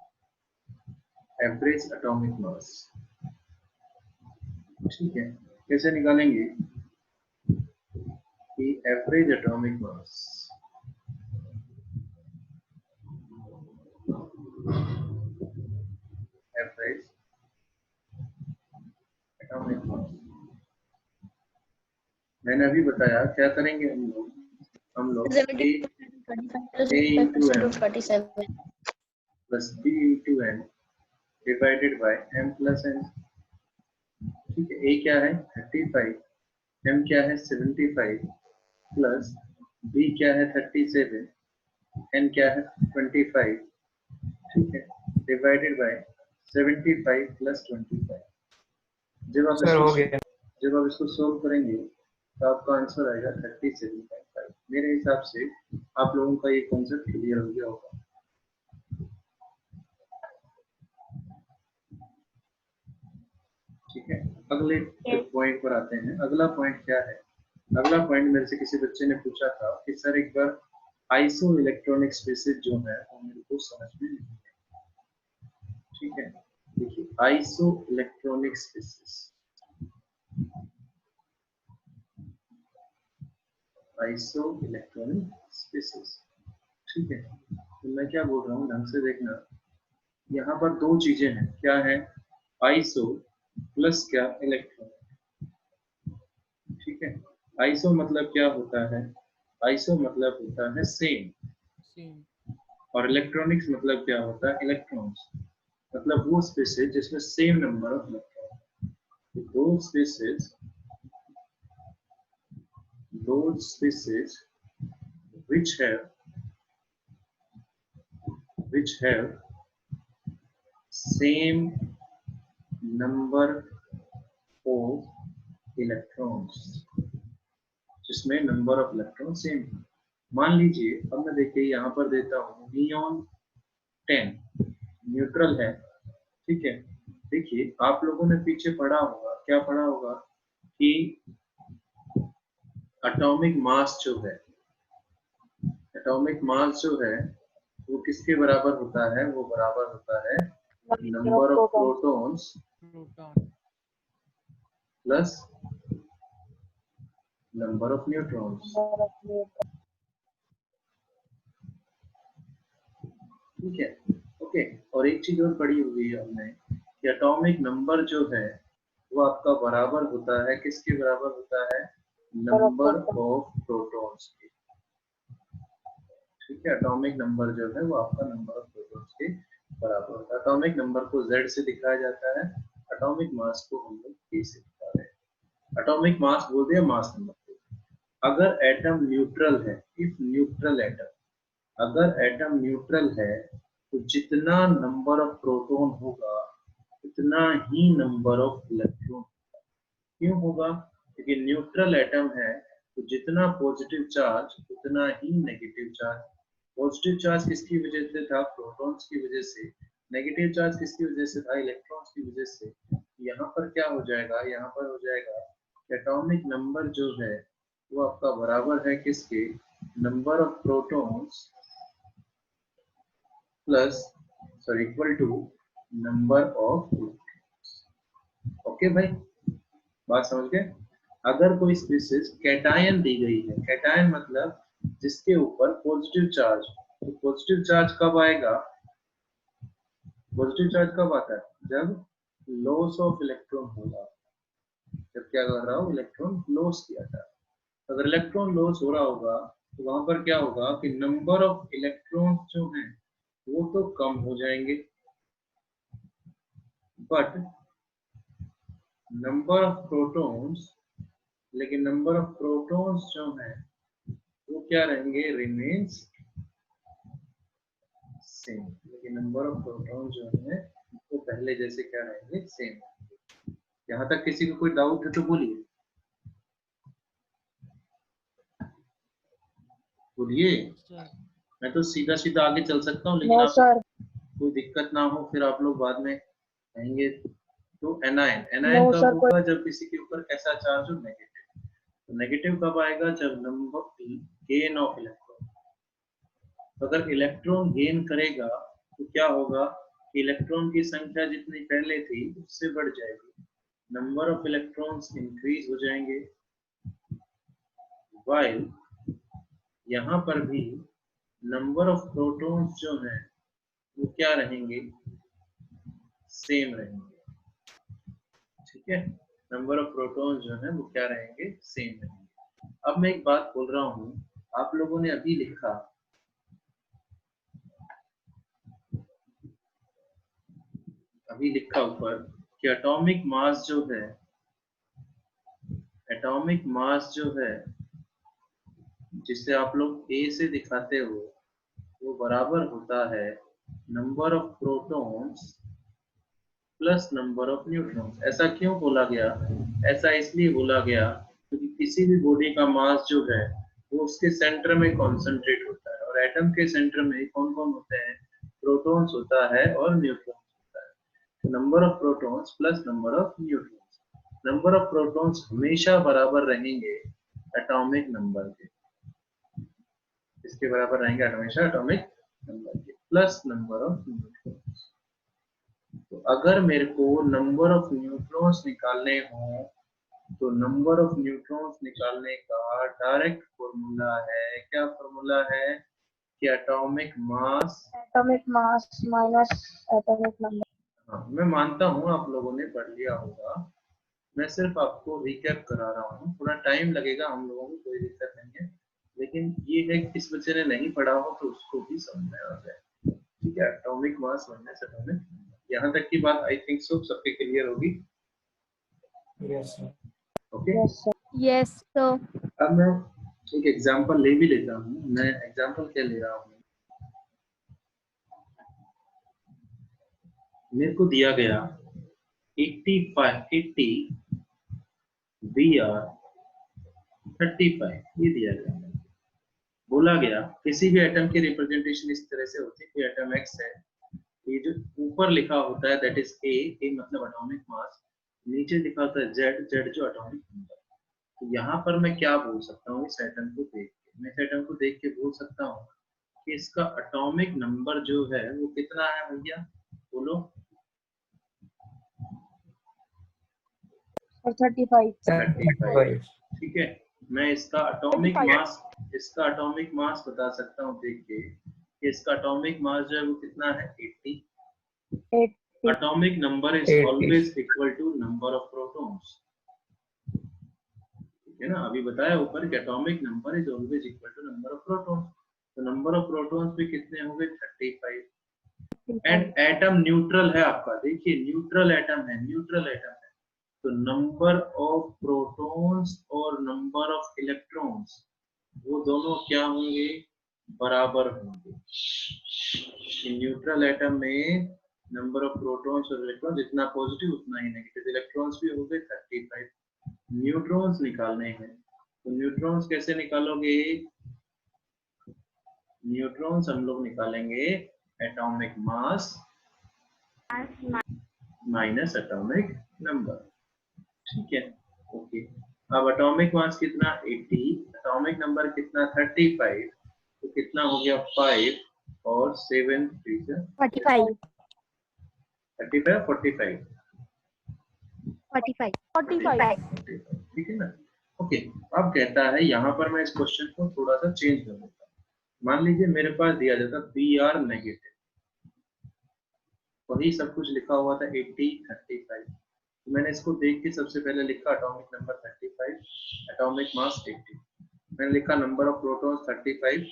Average atomic mass, ठीक है, कैसे निकालेंगे कि average atomic mass average atomic mass. मैंने अभी बताया क्या करेंगे हम लोग A into M plus B into N divided by M plus N। ठीक है, A क्या है 35, M क्या है 75 प्लस B क्या है 37, N क्या है 25। ठीक है, डिवाइडेड बाय 75 प्लस 25। जब आप सर हो गया। सोल्व करेंगे तो आपका आंसर आएगा 37.5। मेरे हिसाब से आप लोगों का ये कॉन्सेप्ट क्लियर हो गया होगा। ठीक है, अगले पॉइंट पर आते हैं। अगला पॉइंट क्या है? अगला पॉइंट मेरे से किसी बच्चे ने पूछा था कि सर एक बार आइसो इलेक्ट्रॉनिक स्पेसिस जो है वो मेरे को समझ में नहीं है। ठीक है, देखिए isoelectronic species, isoelectronic species. ठीक है, तो मैं क्या बोल रहा हूँ ढंग से देखना। यहाँ पर दो चीजें हैं, क्या है? आइसो प्लस क्या इलेक्ट्रॉनिक। ठीक है, आइसो मतलब क्या होता है? आइसो मतलब होता है सेम, और इलेक्ट्रॉनिक्स मतलब क्या होता है? इलेक्ट्रॉन्स। मतलब वो स्पेसेस जिसमें same number of electron. those species which have same number of electrons, जिसमें नंबर ऑफ इलेक्ट्रॉन सेम। मान लीजिए अब मैं देखिए यहाँ पर देता हूँ नियॉन 10 न्यूट्रल है। ठीक है, देखिए आप लोगों ने पीछे पढ़ा होगा, क्या पढ़ा होगा कि एटॉमिक मास जो है, एटॉमिक मास जो है वो किसके बराबर होता है? वो बराबर होता है number of protons plus number of neutrons. ठीक है, ओके। और एक चीज और पढ़ी हुई है हमने कि एटॉमिक नंबर जो है वो आपका बराबर होता है, किसके बराबर होता है? नंबर ऑफ प्रोटॉन्स के। ठीक है, एटॉमिक नंबर जो है वो आपका नंबर ऑफ प्रोटॉन्स के बराबर होता है। एटॉमिक नंबर को Z से दिखाया जाता है, एटॉमिक मास को हम लोग K से दिखा रहे हैं। एटॉमिक मास बोल दिया, मास नंबर। अगर एटम न्यूट्रल है, इफ न्यूट्रल एटम, अगर एटम न्यूट्रल है तो जितना नंबर ऑफ प्रोटॉन होगा उतना ही नंबर ऑफ इलेक्ट्रॉन। क्यों होगा? क्योंकि न्यूट्रल एटम है तो जितना पॉजिटिव चार्ज उतना ही नेगेटिव चार्ज। पॉजिटिव चार्ज किसकी वजह से था? प्रोटॉन्स की वजह से। नेगेटिव चार्ज किसकी वजह से था? इलेक्ट्रॉन्स की वजह से। यहाँ पर क्या हो जाएगा? यहाँ पर हो जाएगा एटॉमिक नंबर जो है वो आपका बराबर है किसके? Number of protons plus equal to number of electrons. Okay भाई, बात समझ गए? अगर कोई स्पीशीज कैटायन दी गई है, कैटायन मतलब जिसके ऊपर पॉजिटिव चार्ज, तो पॉजिटिव चार्ज कब आएगा? पॉजिटिव चार्ज कब आता है? जब लॉस ऑफ इलेक्ट्रॉन होगा। जब क्या कर रहा हो? इलेक्ट्रॉन लॉस किया था। अगर इलेक्ट्रॉन लॉस हो रहा होगा तो वहां पर क्या होगा कि नंबर ऑफ इलेक्ट्रॉन जो है वो तो कम हो जाएंगे, बट नंबर ऑफ प्रोटॉन्स, लेकिन नंबर ऑफ प्रोटॉन्स जो है वो क्या रहेंगे? Remains same. लेकिन नंबर ऑफ प्रोटॉन्स जो है वो पहले जैसे क्या रहेंगे? सेम। यहाँ तक किसी को कोई डाउट है तो बोलिए, बोलिए। मैं तो सीधा सीधा आगे चल सकता हूँ, लेकिन आप कोई दिक्कत ना हो फिर आप लोग बाद में कहेंगे। तो एनायन, एनायन कब होगा? जब किसी के ऊपर ऐसा चार्ज हो नेगेटिव। तो नेगेटिव कब आएगा? जब नंबर गेन ऑफ इलेक्ट्रॉन। तो अगर इलेक्ट्रॉन गेन करेगा तो क्या होगा कि इलेक्ट्रॉन की संख्या जितनी पहले थी उससे बढ़ जाएगी, नंबर ऑफ इलेक्ट्रॉन्स इंक्रीज हो जाएंगे। वाइल यहाँ पर भी नंबर ऑफ प्रोटॉन्स जो है वो क्या रहेंगे? सेम रहेंगे, ठीक है। नंबर ऑफ प्रोटॉन्स जो है वो क्या रहेंगे, सेम रहेंगे। अब मैं एक बात बोल रहा हूँ, आप लोगों ने अभी लिखा ऊपर कि एटॉमिक मास जो है जिसे आप लोग ए से दिखाते हो वो बराबर होता है number of protons plus number of neutrons. ऐसा क्यों बोला गया? ऐसा इसलिए बोला गया क्योंकि किसी भी बॉडी का मास जो है वो उसके सेंटर में कॉन्सेंट्रेट होता है, और एटम के सेंटर में कौन कौन होते हैं? प्रोटॉन्स होता है और न्यूट्रॉन्स होता है। तो number of protons plus number of neutrons, number of protons हमेशा बराबर रहेंगे एटॉमिक नंबर के। इसके बराबर रहेंगे हमेशा एटॉमिक नंबर के प्लस नंबर ऑफ न्यूट्रॉन्स। तो अगर मेरे को नंबर ऑफ न्यूट्रॉन्स निकालने हो तो नंबर ऑफ न्यूट्रॉन्स निकालने का डायरेक्ट फॉर्मूला है, क्या फॉर्मूला है कि atomic mass minus atomic number. हाँ, मैं मानता हूँ आप लोगों ने पढ़ लिया होगा, मैं सिर्फ आपको रिकैप करा रहा हूँ। थोड़ा टाइम लगेगा हम लोगों को, कोई दिक्कत नहीं है, लेकिन ये है कि किस बच्चे ने नहीं पढ़ा हो तो उसको भी समझ में आ जाए, ठीक है। एटॉमिक मास माइनस एटॉमिक, यहाँ तक की बात आई थिंक सो सबके क्लियर होगी। Yes sir. ओके, यस तो अब मैं एक एग्जांपल ले भी लेता हूँ। मैं एग्जांपल क्या ले रहा हूँ, मेरे को दिया गया 80 Br 35 ये दिया गया। बोला गया किसी भी एटम की रिप्रेजेंटेशन इस तरह से होती है कि एटम X है, ये जो ऊपर लिखा होता है दैट इज A मतलब एटॉमिक मास, नीचे लिखा होता है Z जो एटॉमिक नंबर। तो यहाँ पर मैं क्या बोल सकता हूँ, इस एटम को देख के, मैं इस एटम को देख के बोल सकता हूँ कि इसका एटॉमिक नंबर जो है वो कितना है भैया, बोलो। 35। ठीक है, मैं इसका एटॉमिक मास बता सकता हूँ देख के कि इसका एटॉमिक मास जो है वो कितना है, 80। Atomic number is 80. Always equal to number of protons, ठीक है ना। अभी बताया ऊपर कि atomic number is always equal to number of protons, तो नंबर ऑफ प्रोटॉन्स भी कितने होंगे, 35। एंड एटम न्यूट्रल है आपका, देखिए न्यूट्रल एटम है, तो नंबर ऑफ प्रोटॉन्स और नंबर ऑफ इलेक्ट्रॉन्स वो दोनों क्या होंगे, बराबर होंगे। न्यूट्रल एटम में नंबर ऑफ प्रोटॉन्स और इलेक्ट्रॉन्स जितना पॉजिटिव उतना ही नेगेटिव इलेक्ट्रॉन्स भी होंगे 35। न्यूट्रॉन्स निकालने हैं, तो न्यूट्रॉन्स कैसे निकालोगे, न्यूट्रॉन्स हम लोग निकालेंगे atomic mass minus atomic number, ठीक है। ओके, अब एटॉमिक मास कितना 80, एटॉमिक नंबर कितना 35, तो कितना हो गया 5 और 7 45 35 45 ठीक है ना। ओके, अब कहता है यहाँ पर मैं इस क्वेश्चन को थोड़ा सा चेंज कर देता हूँ। मान लीजिए मेरे पास दिया जाता Br नेगेटिव, वही सब कुछ लिखा हुआ था 80 35, तो मैंने इसको देख के सबसे पहले लिखा एटॉमिक नंबर 35, एटॉमिक मास 80, मैंने लिखा number of protons 35,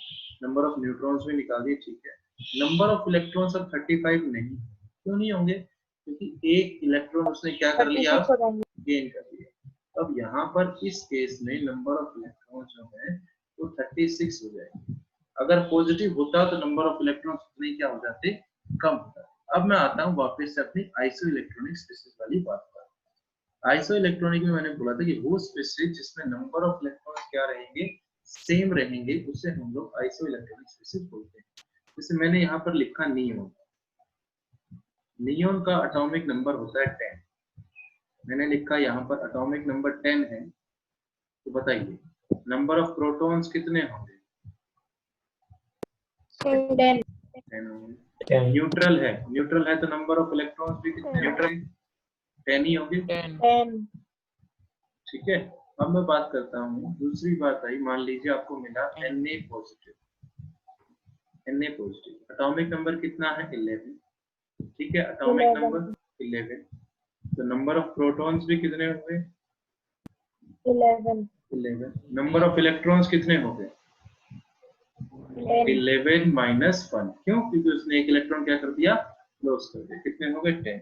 number of neutrons भी निकाल दिए, ठीक है। नंबर ऑफ इलेक्ट्रॉन्स अब 35 नहीं, क्यों नहीं होंगे, क्योंकि एक इलेक्ट्रॉन उसने क्या कर लिया, गेन कर लिया। अब यहाँ पर इस केस में नंबर ऑफ इलेक्ट्रॉन्स जो है वो 36 हो जाएगी। अगर पॉजिटिव होता तो नंबर ऑफ इलेक्ट्रॉन्स उतने क्या हो जाते, कम होता। अब मैं आता हूँ वापस से अपनी आइसो इलेक्ट्रॉनिक स्पीशीज वाली बात पर। आइसो इलेक्ट्रॉनिक में मैंने बोला था कि वो स्पीशीज जिसमें नंबर ऑफ इलेक्ट्रॉन्स क्या रहेंगे, सेम रहेंगे, उसे हम लोग आइसो इलेक्ट्रॉनिक स्पीशीज बोलते हैं। जैसे मैंने यहाँ पर लिखा नियोन, नियोन का एटॉमिक नंबर होता है 10, मैंने लिखा यहाँ पर एटॉमिक नंबर 10 है, तो बताइए नंबर ऑफ प्रोटॉन्स कितने होंगे, 10 होंगे। न्यूट्रल है तो नंबर ऑफ इलेक्ट्रॉन्स भी कितने होंगे, 10 ही होंगे, 10। ठीक है। अब मैं बात करता हूँ, दूसरी बात आई, मान लीजिए आपको मिला Na पॉजिटिव, एटॉमिक नंबर कितना है 11, ठीक है। Atomic number 11। तो नंबर ऑफ प्रोटॉन्स भी कितने हो गए? 11 11। नंबर ऑफ इलेक्ट्रॉन्स कितने हो गए? 11 माइनस 1। क्यों? क्योंकि उसने एक इलेक्ट्रॉन क्या कर दिया? लॉस कर दिया। कितने हो गए? 10।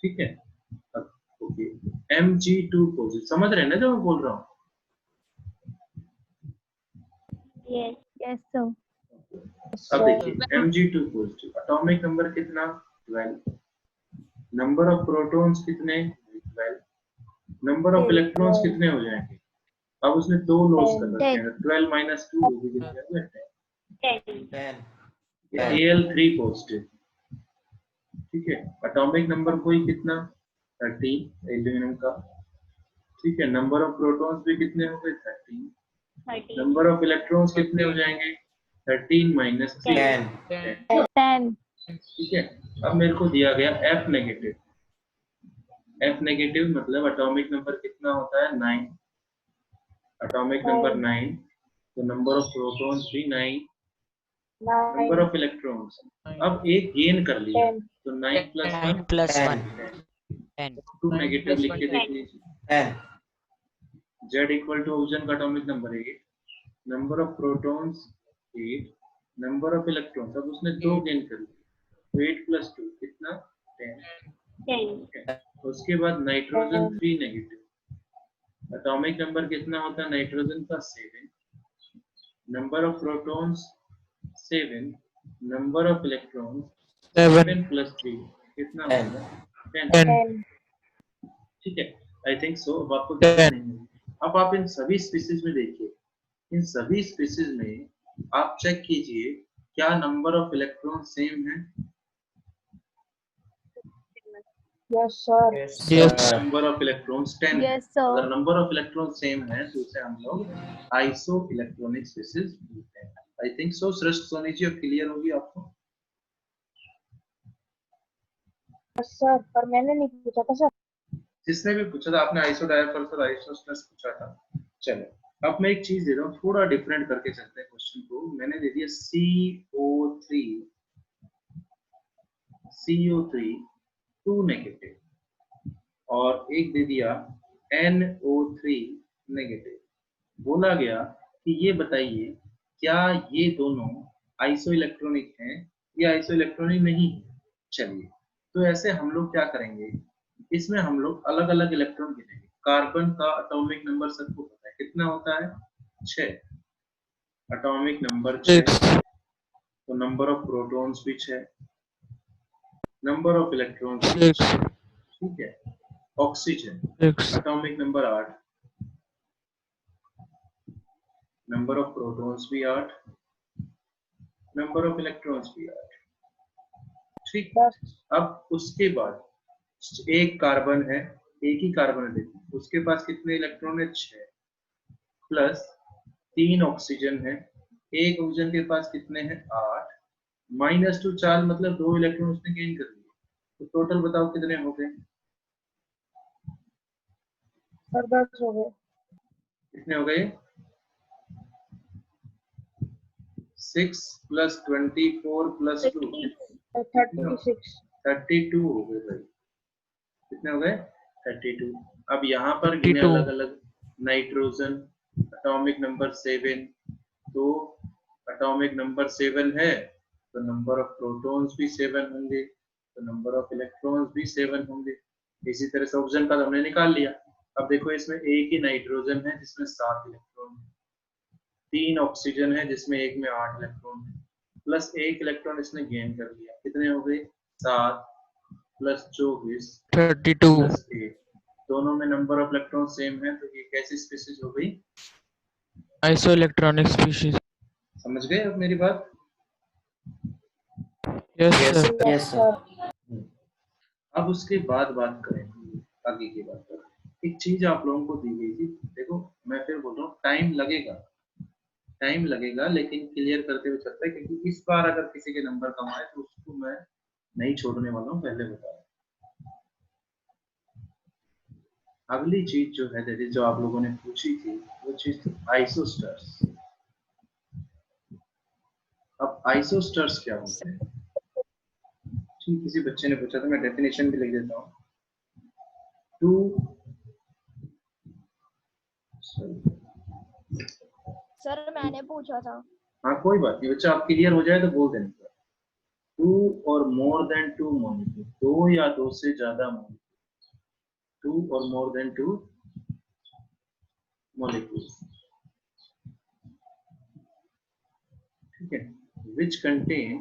ठीक है। अब ओके, Mg2 पॉजिटिव, समझ रहे हैं ना जो मैं बोल रहा हूँ? यस यस सर अब देखिए Mg2 पॉजिटिव, एटॉमिक नंबर कितना? 12। नंबर ऑफ प्रोटॉन्स कितने? 12। नंबर ऑफ इलेक्ट्रॉन्स कितने हो जाएंगे? अब उसने 2 लॉस कर रखे हैं, 12 माइनस 2 वो भी कितने हो गए? 10। Al3 positive. ठीक है। एटॉमिक नंबर कोई कितना? 13 एल्यूमिनियम का। ठीक है। नंबर ऑफ प्रोटॉन्स भी कितने हो गए? 13। नंबर ऑफ इलेक्ट्रॉन्स कितने हो जाएंगे? 13 माइनस 3 10। 10 ठीक है। अब मेरे को दिया गया F नेगेटिव। F नेगेटिव मतलब एटॉमिक नंबर कितना होता है? 9। एटॉमिक नंबर 9, तो नंबर ऑफ प्रोटॉन्स भी 9, नंबर ऑफ इलेक्ट्रॉन्स। अब एक गेन कर लिया, तो 9 प्लस 1 10 2 नेगेटिव लिख के देख लीजिए। Z इक्वल टू ऑक्सीजन का atomic number 8, number of protons 8, number of electrons. अब उसने 2 गेन कर लिए, तो 8 प्लस 2 कितना? 10। उसके बाद नाइट्रोजन 3 नेगेटिव। एटॉमिक नंबर कितना होता है नाइट्रोजन का? 7। Number of protons 7, number of electrons 7 plus 3 कितना होगा? 10। ठीक है। I think so. अब आपको ध्यान नहीं है। अब आप इन सभी स्पीसीज में देखिए, इन सभी स्पीसीज में आप चेक कीजिए क्या नंबर ऑफ इलेक्ट्रॉन सेम है? Yes sir Yes. Number of electrons 10 है। यस सर अगर नंबर ऑफ इलेक्ट्रॉन सेम है तो उसे हम लोग आइसो इलेक्ट्रॉनिक स्पीसीज बोलते हैं। I think so. सृष्ट सोनी जी, अब क्लियर होगी आपको? यस सर पर मैंने नहीं पूछा था सर। जिसने भी पूछा था आपने आइसो डायफल्सर आइसोस्टर्स पूछा था। चलो अब मैं एक चीज दे रहा हूँ, थोड़ा डिफरेंट करके चलते हैं क्वेश्चन को। मैंने दे दिया CO3 2 नेगेटिव और एक दे दिया NO3 नेगेटिव। बोला गया कि ये बताइए क्या ये दोनों आइसो इलेक्ट्रॉनिक हैं या आइसो इलेक्ट्रॉनिक नहीं है? चलिए, तो ऐसे हम लोग क्या करेंगे, इसमें हम लोग अलग अलग इलेक्ट्रॉन गिनेंगे। कार्बन का एटॉमिक नंबर सबको पता है कितना होता है? 6। एटॉमिक नंबर 6, तो नंबर ऑफ प्रोटॉन्स भी 6, नंबर ऑफ इलेक्ट्रॉन्स भी 6। ठीक है। Oxygen atomic number 8, number of protons भी 8, नंबर ऑफ इलेक्ट्रॉन्स भी 8। ठीक। अब उसके बाद एक कार्बन है, एक ही कार्बन है, देखिए उसके पास कितने इलेक्ट्रॉन है? 6 प्लस 3 ऑक्सीजन है, एक ऑक्सीजन के पास कितने हैं? 8 माइनस 2 4 मतलब 2 इलेक्ट्रॉन उसने गेन कर लिए। तो टोटल बताओ कितने हो गए? सर 10 हो गए। कितने हो गए? 6 प्लस 24 प्लस 2 36 32 हो गए भाई। कितने हो गए? 32। अब यहाँ पर 32 गिने अलग अलग। नाइट्रोजन एटॉमिक नंबर 7, तो एटॉमिक नंबर 7 है तो नंबर ऑफ प्रोटॉन्स भी 7 होंगे, तो नंबर ऑफ इलेक्ट्रॉन्स भी 7 होंगे। इसी तरह से ऑक्सीजन का तो हमने निकाल लिया। अब देखो इसमें एक ही नाइट्रोजन है जिसमें 7 इलेक्ट्रॉन है, 3 ऑक्सीजन है जिसमें एक में 8 इलेक्ट्रॉन है, प्लस 1 इलेक्ट्रॉन इसने गेन कर लिया। कितने हो गए? 7 प्लस 24 32 प्लस 8। दोनों में नंबर ऑफ इलेक्ट्रॉन सेम है, तो ये कैसी स्पीशीज हो गई? isoelectronic species. समझ गए अब मेरी बात? Yes, sir. यस सर अब उसके बाद बात करें, आगे की बात करें। एक चीज आप लोगों को दी गई थी, देखो मैं फिर बोल रहा हूँ टाइम लगेगा लेकिन क्लियर करते हुए चलता है, क्योंकि इस बार अगर किसी के नंबर कम आए तो उसको मैं नहीं छोड़ने वाला हूँ, पहले बता रहा हूँ। अगली चीज जो है दैट इज जो आप लोगों ने पूछी थी वो चीज थी आइसोस्टर्स। अब आइसोस्टर्स क्या होते हैं? ठीक, किसी बच्चे ने पूछा था, मैं डेफिनेशन भी लिख देता हूँ। टू सर मैंने पूछा था। हाँ कोई बात नहीं बच्चा, आप क्लियर हो जाए तो बोल देना। टू और मोर देन टू मॉलिक्यूल, दो या दो से ज्यादा मॉलिक्यूल, टू और मोर देन टू मॉलिक्यूल, ठीक है, which contain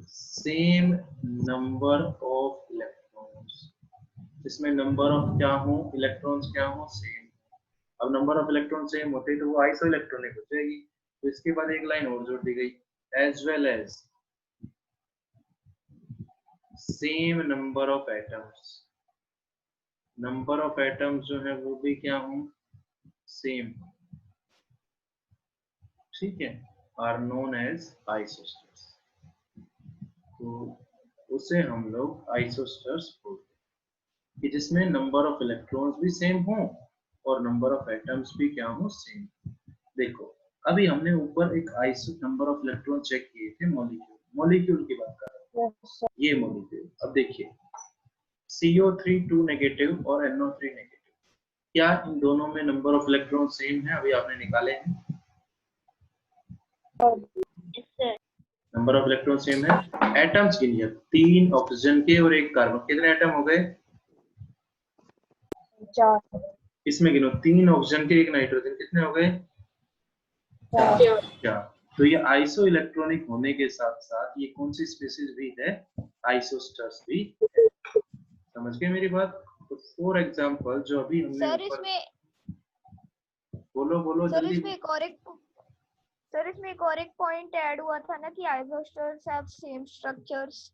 same number of electrons, जिसमें नंबर ऑफ क्या हो, इलेक्ट्रॉन्स क्या हो, सेम। अब नंबर ऑफ इलेक्ट्रॉन सेम होते तो वो आइसो इलेक्ट्रॉनिक हो जाएगी। तो इसके बाद एक लाइन और जोड़ दी गई, as well as same number of atoms, number of atoms जो है वो भी क्या हो, सेम, ठीक है, आर नोन एज आइसोस्टर्स। तो उसे हम लोग आइसोस्टर्स बोलते हैं कि जिसमें नंबर ऑफ इलेक्ट्रॉन्स भी सेम हो और नंबर ऑफ एटम्स भी क्या हो, सेम। देखो अभी हमने ऊपर एक iso number of electron check किए थे मॉलिक्यूल, मॉलिक्यूल की बात कर रहा हूं, ये मॉलिक्यूल। अब देखिए CO3 2 नेगेटिव और NO3 नेगेटिव, क्या इन दोनों में नंबर ऑफ इलेक्ट्रॉन सेम है? अभी आपने निकाले हैं, नंबर ऑफ इलेक्ट्रॉन सेम है। एटम्स के लिए 3 ऑक्सीजन के और 1 कार्बन, कितने एटम हो गए? 4। इसमें गिनो, 3 ऑक्सीजन के 1 नाइट्रोजन, कितने हो गए? 4। तो ये आइसो इलेक्ट्रॉनिक होने के साथ साथ ये कौन सी स्पीशीज भी है? आइसोस्टर्स भी है। समझ गए मेरी बात? तो फॉर एग्जांपल जो अभी हमने सर इसमें बोलो सर जल्दी। इसमें एक और एक पॉइंट ऐड हुआ था ना कि आइसोस्टर्स हैव सेम स्ट्रक्चर्स।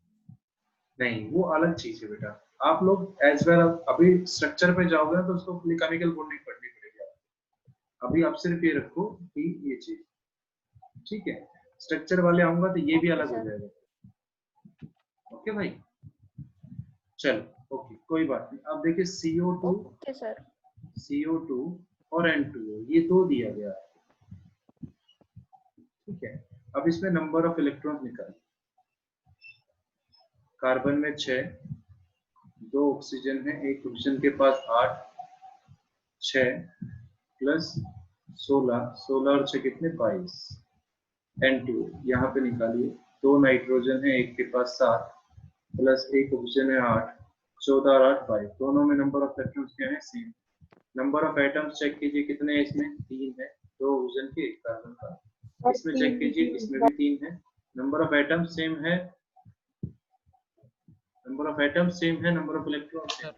नहीं वो अलग चीज है बेटा, आप लोग एज वेल अभी स्ट्रक्चर पे जाओगे तो उसको केमिकल बॉन्डिंग पढ़नी पड़ेगी आपको। अभी आप सिर्फ ये रखो कि ये चीज, ठीक है, स्ट्रक्चर वाले आऊंगा तो ये भी अलग हो जाएगा। ओके भाई, चलो ओके कोई बात नहीं। अब देखिए CO2 ओके सर, CO2 और N2O, ये दो दिया गया है, ठीक है। अब इसमें नंबर ऑफ इलेक्ट्रॉन निकालिए। कार्बन में 6, 2 ऑक्सीजन है, 1 ऑक्सीजन के पास 8, 6 प्लस 16, 16 और 6 कितने? 22। N2 यहाँ पे निकालिए, 2 नाइट्रोजन है, 1 के पास 7 प्लस 1 ऑक्सीजन है 8, 14 और 8 22। दोनों में नंबर ऑफ इलेक्ट्रॉन्स क्या है? Same. Number of atoms check कीजिए, कितने हैं इसमें? 3 है, 2 ऑक्सीजन के 1 कार्बन का। इसमें चेक कीजिए, इसमें भी 3 है। नंबर ऑफ एटम्स सेम है, नंबर ऑफ एटम्स सेम है, नंबर ऑफ इलेक्ट्रॉन सेम।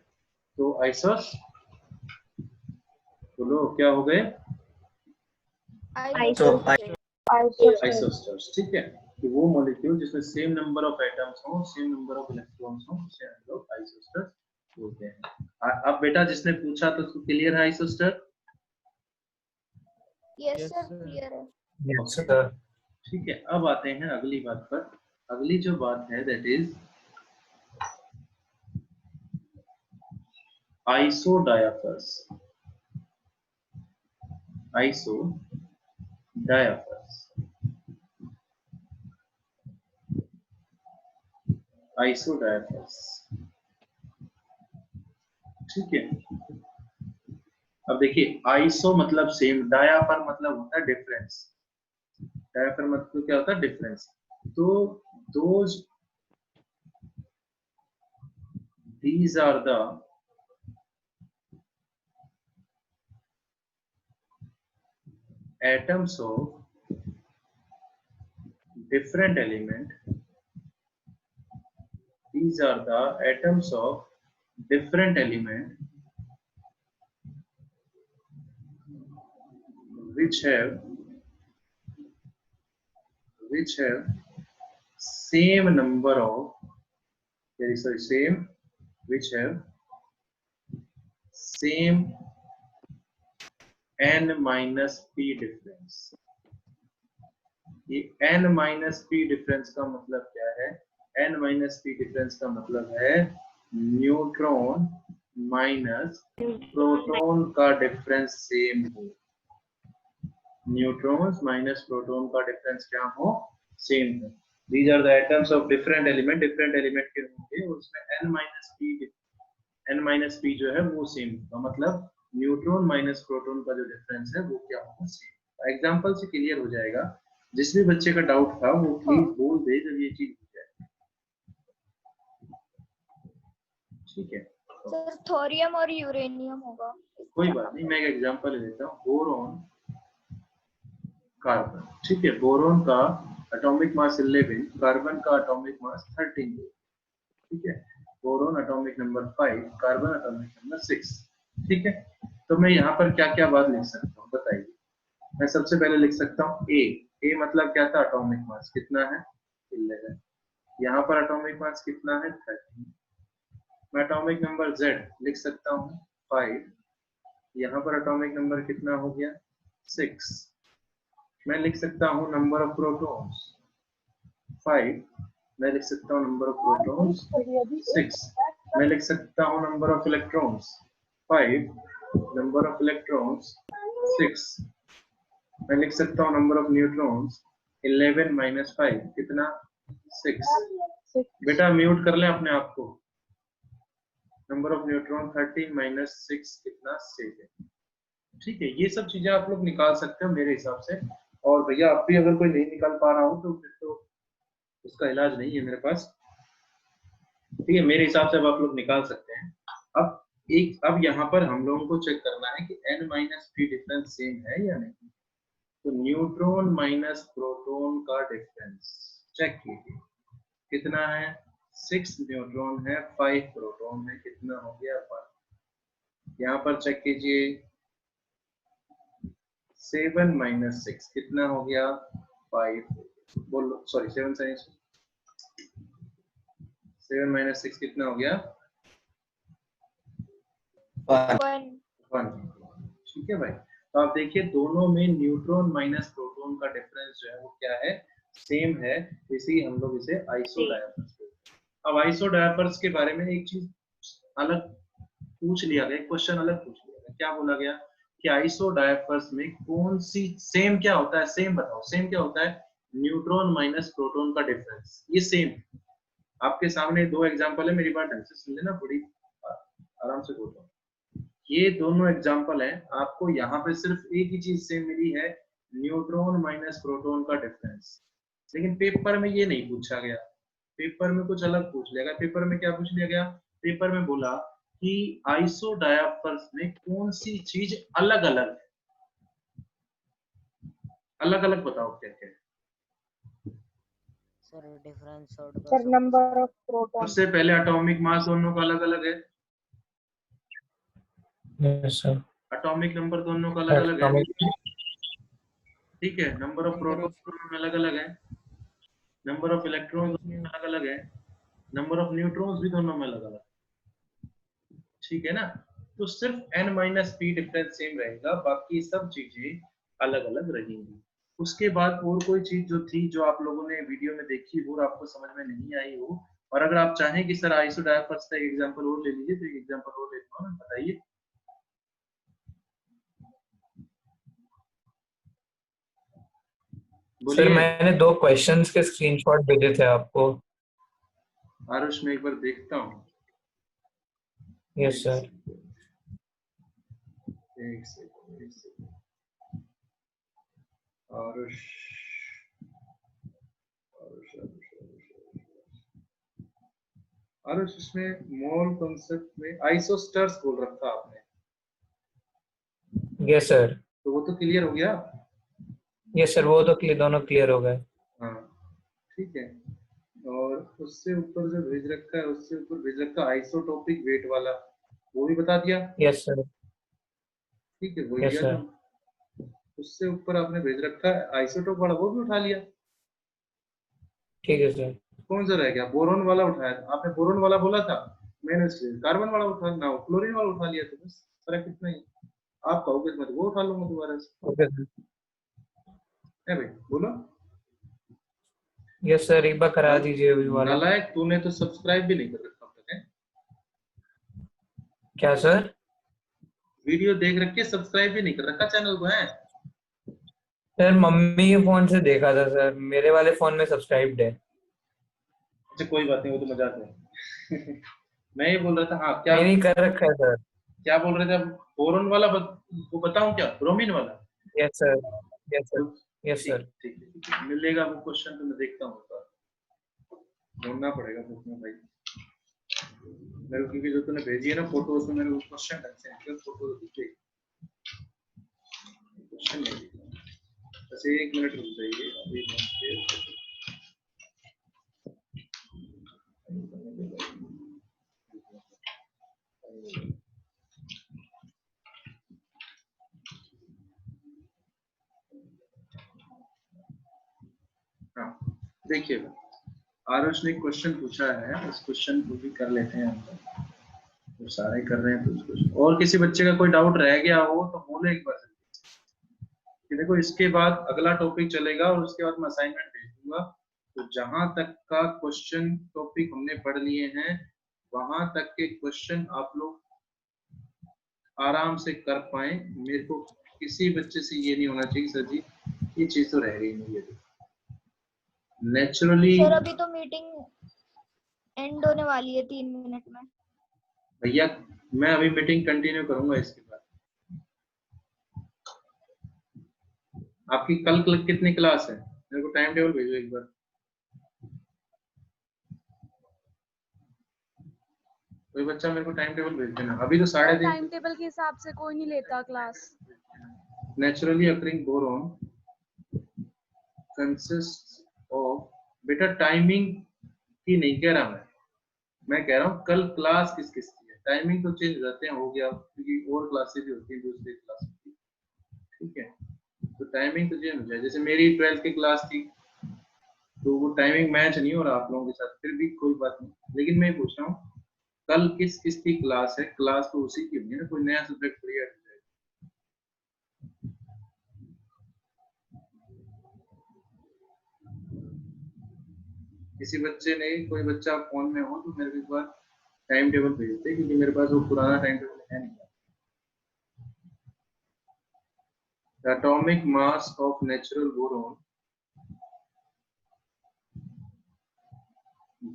तो आइसोस बोलो क्या हो गए? आइसोस्टर्स, ठीक है। कि वो मॉलिक्यूल जिसमें सेम नंबर ऑफ एटम्स हो, सेम नंबर ऑफ इलेक्ट्रॉन्स हो, उसे हम लोग आइसोस्टर्स बोलते हैं। अब बेटा जिसने पूछा तो उसको क्लियर है आइसोस्टर? यस सर क्लियर है। Yes, sir. ठीक है, अब आते हैं अगली बात पर। अगली जो बात है दैट इज आइसोडायाफर्स। आइसोडायाफर्स, ठीक है। अब देखिए आइसो मतलब सेम, डायाफर मतलब होता है डिफरेंस। डायाफर मतलब क्या होता है? डिफरेंस। तो these are the atoms of different element. These are the atoms of different element which have same number of, which have same n minus p difference। ये n minus p difference का मतलब क्या है? n minus p difference का मतलब है neutron minus proton का difference same हो। न्यूट्रॉन्स माइनस प्रोटॉन का डिफरेंस क्या हो? सेम हो। These are the atoms of different element के होंगे, और उसमें n minus p जो है वो सेम होगा, मतलब न्यूट्रॉन माइनस प्रोटॉन का जो डिफरेंस है वो क्या होगा, सेम। एग्जांपल से क्लियर हो जाएगा, जिस भी बच्चे का डाउट था वो प्लीज बोल दे जब ये चीज हो जाए, ठीक है। सर थोरियम और यूरेनियम होगा। कोई बात नहीं, मैं एक एग्जांपल लेता हूँ, बोरोन कार्बन, ठीक है। बोरोन का एटॉमिक मास 11, कार्बन का एटॉमिक मास 13, ठीक है। Boron atomic number 5, carbon atomic number 6, ठीक है। तो मैं यहाँ पर क्या क्या बात लिख सकता हूँ बताइए। मैं सबसे पहले लिख सकता हूँ ए मतलब क्या था, एटॉमिक मास कितना है 11, यहाँ पर एटॉमिक मास कितना है 13। मैं एटॉमिक नंबर जेड लिख सकता हूँ 5, यहाँ पर एटॉमिक नंबर कितना हो गया 6। मैं लिख सकता हूँ नंबर ऑफ प्रोटॉन्स 5, मैं लिख सकता हूँ नंबर ऑफ प्रोटॉन्स 6, मैं लिख सकता हूँ number of electrons 5, number of electrons 6, मैं लिख सकता हूँ नंबर ऑफ न्यूट्रॉन्स 11 माइनस 5 कितना 6। बेटा म्यूट कर लें अपने आप को। नंबर ऑफ न्यूट्रॉन 13 माइनस 6 कितना 7, ठीक है। ये सब चीजें आप लोग निकाल सकते हो मेरे हिसाब से, और भैया आप भी अगर कोई नहीं निकाल पा रहा हो तो फिर तो उसका इलाज नहीं है मेरे पास, ठीक है। मेरे हिसाब से अब आप लोग निकाल सकते हैं। अब यहाँ पर हम लोगों को चेक करना है कि n minus p difference same है या नहीं। तो न्यूट्रॉन माइनस प्रोटॉन का डिफरेंस चेक कीजिए कितना है, 6 न्यूट्रॉन है 5 प्रोटॉन है, कितना हो गया 5। यहाँ पर चेक कीजिए 7 माइनस 6 कितना हो गया 5, बोलो सॉरी 7 माइनस 6 कितना हो गया 1, ठीक है भाई। तो आप देखिए दोनों में न्यूट्रॉन माइनस प्रोटॉन का डिफरेंस जो है वो क्या है, सेम है, इसी हम लोग इसे आइसोडायपर्स बोलते हैं। अब आइसोडायपर्स के बारे में एक चीज अलग पूछ लिया गया, क्वेश्चन अलग पूछ लिया गया। क्या बोला गया कि आइसोडायपर्स में कौन सी सेम क्या होता है, सेम बताओ, सेम क्या होता है, न्यूट्रॉन माइनस प्रोटॉन का डिफरेंस, ये सेम। आपके सामने दो एग्जांपल है, मेरी बात ढंग से सुन लेना, बड़ी आराम से बोल रहा हूँ। ये दोनों एग्जांपल हैं, आपको यहाँ पे सिर्फ एक ही चीज सेम मिली है, न्यूट्रॉन माइनस प्रोटॉन का डिफरेंस। लेकिन पेपर में ये नहीं पूछा गया, पेपर में कुछ अलग पूछ लिया गया। पेपर में क्या पूछ लिया गया, पेपर में बोला कि आइसोडायपर्स में कौन सी चीज अलग अलग है, अलग अलग बताओ क्या क्या है। Sir difference sir number of proton, सबसे पहले एटॉमिक मास दोनों का अलग अलग है, यस सर। एटॉमिक नंबर दोनों का अलग अलग है, ठीक है। नंबर ऑफ प्रोटॉन दोनों में अलग अलग है, नंबर ऑफ इलेक्ट्रॉन दोनों में अलग अलग है, नंबर ऑफ न्यूट्रॉन्स भी दोनों में अलग अलग, ठीक है ना। तो सिर्फ n minus p difference same रहेगा, बाकी सब चीजें अलग अलग रहेंगी। उसके बाद और कोई चीज जो थी, जो आप लोगों ने वीडियो में देखी हो और आपको समझ में नहीं आई हो, और अगर आप चाहें कि सर आइसोडायपर्स का एक एग्जांपल और ले लीजिए, तो एक एग्जांपल और लेता हूं, बताइए। सर मैंने 2 क्वेश्चंस के स्क्रीनशॉट भेजे थे आपको। आरुष मैं एक बार देखता हूँ। Yes sir. एक सेकंड आरुष आरुष इसमें मोल कॉन्सेप्ट में आइसोस्टर्स बोल रखा आपने। Yes sir. तो वो तो क्लियर हो गया। यस सर, वो तो दोनों क्लियर हो गए। हाँ ठीक है। और उससे ऊपर जो भेज रखा है, उससे ऊपर भेज रखा आइसोटोपिक वेट वाला, वो भी बता दिया। Yes sir. ठीक है, वो यस दिया सर। था। उससे ऊपर आपने भेज रखा है आइसोटोप वाला, वो भी उठा लिया। ठीक है सर। कौन सा रह गया? बोरोन वाला उठाया था आपने, बोरोन वाला बोला था, मैंने कार्बन वाला उठा ना, क्लोरीन वाला उठा लिया। तो बस फर्क कितना ही, आप कहोगे तो मैं वो उठा लूंगा दोबारा से। Okay sir. है भाई, बोलो। यस सर, एक बार करा दीजिए अभी वाला। नालायक, तूने तो सब्सक्राइब भी नहीं कर रखा अब तक है। क्या सर? वीडियो देख रख के सब्सक्राइब भी नहीं कर रखा चैनल को, है? सर मम्मी के फोन से देखा था सर, मेरे वाले फोन में सब्सक्राइब्ड है। अच्छा कोई बात नहीं, वो तो मजाक है। मैं ये बोल रहा था, हाँ क्या मैंने कर रखा है सर। क्या बोल रहे थे आप? बोरोन वाला वो बताऊं क्या, ब्रोमीन वाला? यस सर, यस सर, तो यस ठीक सर। ठीक है, ठीक है। मिलेगा वो क्वेश्चन तो मैं देखता हूँ, ढूंढना पड़ेगा बुक में भाई मेरे को, क्योंकि जो तूने भेजी है ना फोटो, उसमें मेरे को क्वेश्चन ढंग से नहीं, फोटो तो दिखे क्वेश्चन नहीं दिखा। बस 1 मिनट रुक जाइए अभी। हाँ देखिएगा, आरुष ने क्वेश्चन पूछा है, उस क्वेश्चन को भी कर लेते हैं हम लोग। तो सारे कर रहे हैं तो उसको, और किसी बच्चे का कोई डाउट रह गया हो तो बोले एक बार कि देखो इसके बाद अगला टॉपिक चलेगा और उसके बाद मैं असाइनमेंट भेज दूंगा। तो जहां तक का क्वेश्चन टॉपिक हमने पढ़ लिए हैं वहां तक के क्वेश्चन आप लोग आराम से कर पाए। मेरे को किसी बच्चे से ये नहीं होना चाहिए सर जी ये चीज तो रह गई नहीं है। नेचुरली सर अभी तो मीटिंग एंड होने वाली है 3 मिनट में। भैया मैं अभी मीटिंग कंटिन्यू करूंगा इसके बाद। आपकी कल कितनी क्लास है? मेरे को टाइम टेबल भेजो एक बार। कोई बच्चा मेरे को टाइम टेबल भेज देना। अभी तो 3:30 टाइम टेबल के हिसाब से कोई नहीं लेता class. Naturally occurring boron consist of, बेटा टाइमिंग की नहीं कह रहा मैं कह रहा हूँ कल क्लास किस किस की है। टाइमिंग तो चेंज हो जाते हैं, हो गया क्योंकि और क्लासेस भी होती हैं दूसरी क्लास की, ठीक है। तो टाइमिंग तो चेंज हो जाए। जैसे मेरी 12th की क्लास थी तो वो टाइमिंग मैच नहीं हो रहा आप लोगों के साथ, फिर भी कोई बात नहीं। लेकिन मैं पूछ रहा हूँ कल किस किस की क्लास है? क्लास तो उसी की होगी ना, कोई नया सब्जेक्ट थोड़ी ऐड हो जाएगा। किसी बच्चे ने, कोई बच्चा फोन में हो तो मेरे को एक बार टाइम टेबल भेज दे, क्योंकि मेरे पास वो पुराना टाइम टेबल है नहीं। The atomic mass of natural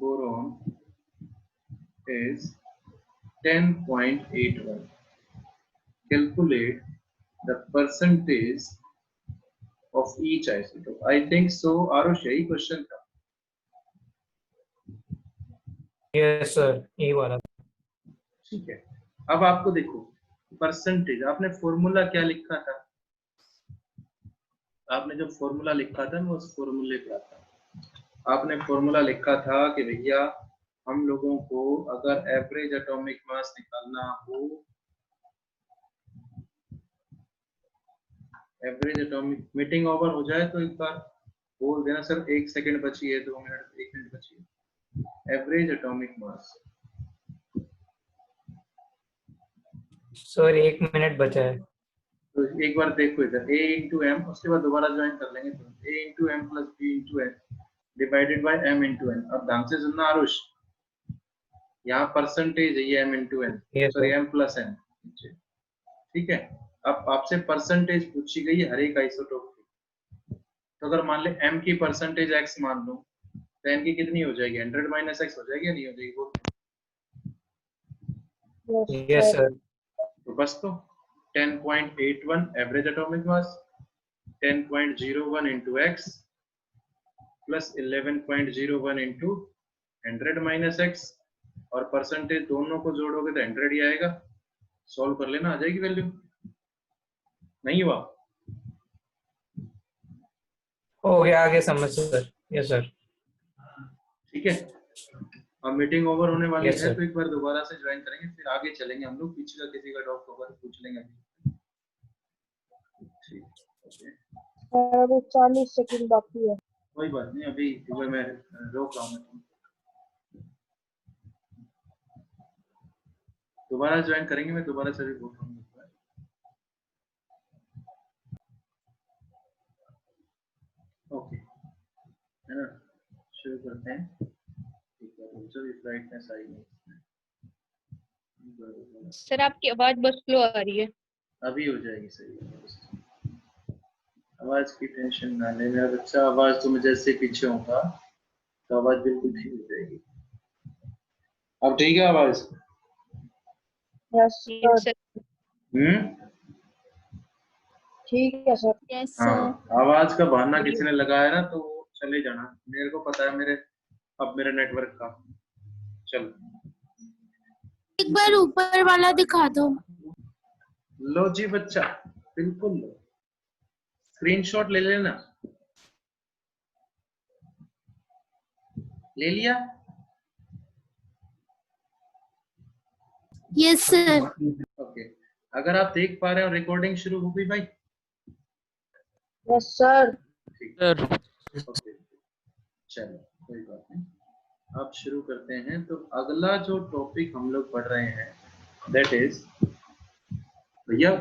boron is 10.81. Calculate the percentage of each isotope. I think so. Aarush यही क्वेश्चन था। यस सर, यही वाला। ठीक है, अब आपको देखो परसेंटेज, आपने फॉर्मूला क्या लिखा था? आपने जो फॉर्मूला लिखा था मैं उस फॉर्मूले पे आता हूं। आपने फॉर्मूला लिखा था कि भैया हम लोगों को अगर एवरेज एटॉमिक मास निकालना हो, एवरेज एटॉमिक, मीटिंग ओवर हो जाए तो एक बार बोल देना सर 1 सेकंड बची है, 2 मिनट, 1 मिनट बची है। Average atomic mass sir 1 minute बचा है। तो एक बार देखो इधर a इंटू एम, उसके बाद दोबारा ज्वाइन कर लेंगे। तो a into M plus b into N divided by m into N. अब ध्यान से सुनना आरुष, यहाँ परसेंटेज है ये m into N, sorry m plus n, ठीक है। अब आपसे परसेंटेज पूछी गई है हर एक आइसोटोप की। तो अगर मान ले m की परसेंटेज x मान लो तो n की कितनी हो जाएगी? 100 माइनस x हो जाएगी या नहीं हो जाएगी? बोल यस सर। तो बस तो 10.81 average atomic mass, 10.01 into x plus 11.01 into 100 minus x, और परसेंटेज दोनों को जोड़ोगे तो 100 ही आएगा। सॉल्व कर लेना, आ जाएगी वैल्यू। नहीं हुआ? हो गया, आगे समझ सर। Yes sir. ठीक है, अब मीटिंग ओवर होने वाली Yes, है sir. तो एक बार दोबारा से ज्वाइन करेंगे, फिर आगे चलेंगे हम लोग। पीछे का किसी का डाउट होगा तो पूछ लेंगे अभी। ठीक, ओके, अभी 40 सेकंड बाकी है। कोई बात नहीं, अभी सुबह मैं रोक रहा हूँ। दोबारा ज्वाइन करेंगे, मैं दोबारा से भी बोल रहा हूँ। ओके, है ना, शुरू करते हैं। ठीक है, जो भी ब्राइटनेस आएगी सर आपकी आवाज बहुत स्लो आ रही है। अभी हो जाएगी सही। आवाज की टेंशन ना ले मेरा बच्चा, आवाज तो मैं जैसे पीछे होगा तो आवाज बिल्कुल ठीक हो जाएगी। अब ठीक है आवाज? Yes sir. ठीक है सर। यस हाँ, आवाज का बहाना किसी ने लगाया ना तो वो चले जाना, मेरे को पता है मेरे नेटवर्क का। चलो एक बार ऊपर वाला दिखा दो। लो जी बच्चा, बिल्कुल लो, स्क्रीनशॉट ले लेना। ले लिया? Yes sir. ओके, अगर आप देख पा रहे हो रिकॉर्डिंग शुरू हो गई भाई? Yes sir. ठीक, सर ओके, चलो कोई बात नहीं, अब शुरू करते हैं। तो अगला जो टॉपिक हम लोग पढ़ रहे हैं दैट इज, भैया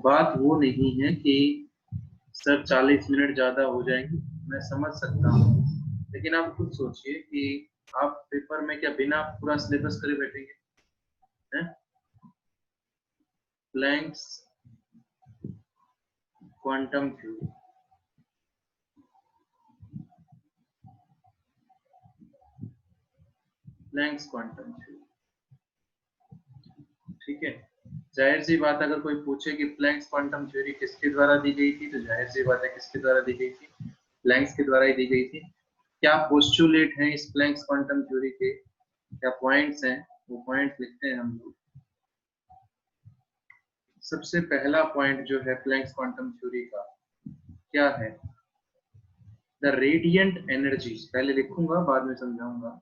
बात वो नहीं है कि सर 40 मिनट ज्यादा हो जाएंगे, मैं समझ सकता हूँ, लेकिन आप खुद सोचिए कि आप पेपर में क्या बिना पूरा सिलेबस करे बैठेंगे? हैं? Planck's quantum theory, Planck's quantum theory, ठीक है। जाहिर सी बात, अगर कोई पूछे कि प्लैंक्स क्वांटम थ्योरी किसके द्वारा दी गई थी, तो जाहिर सी बात है किसके द्वारा दी गई थी? प्लैंक्स के द्वारा ही दी गई थी। क्या पोस्टुलेट हैं इस प्लैंक्स क्वांटम थ्योरी के, क्या पॉइंट्स हैं, वो पॉइंट्स लिखते हैं हम लोग। सबसे पहला पॉइंट जो है प्लैंक्स क्वांटम थ्योरी का क्या है? द रेडियंट एनर्जी, पहले लिखूंगा बाद में समझाऊंगा।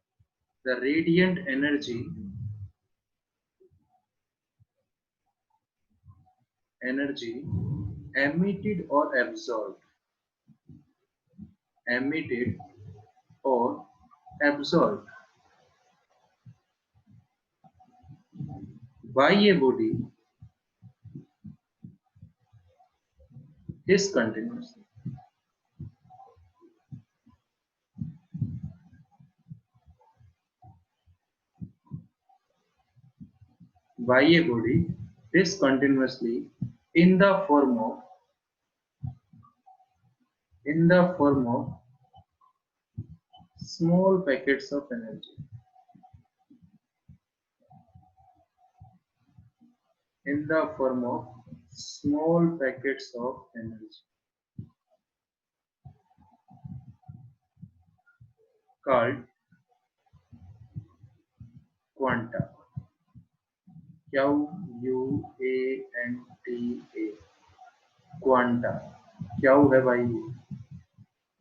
The radiant energy emitted or absorbed, emitted or absorbed by a body is continuously. By a body discontinuously in the form of small packets of energy, in the form of small packets of energy called quanta. QUANTA, quanta. क्या है भाई?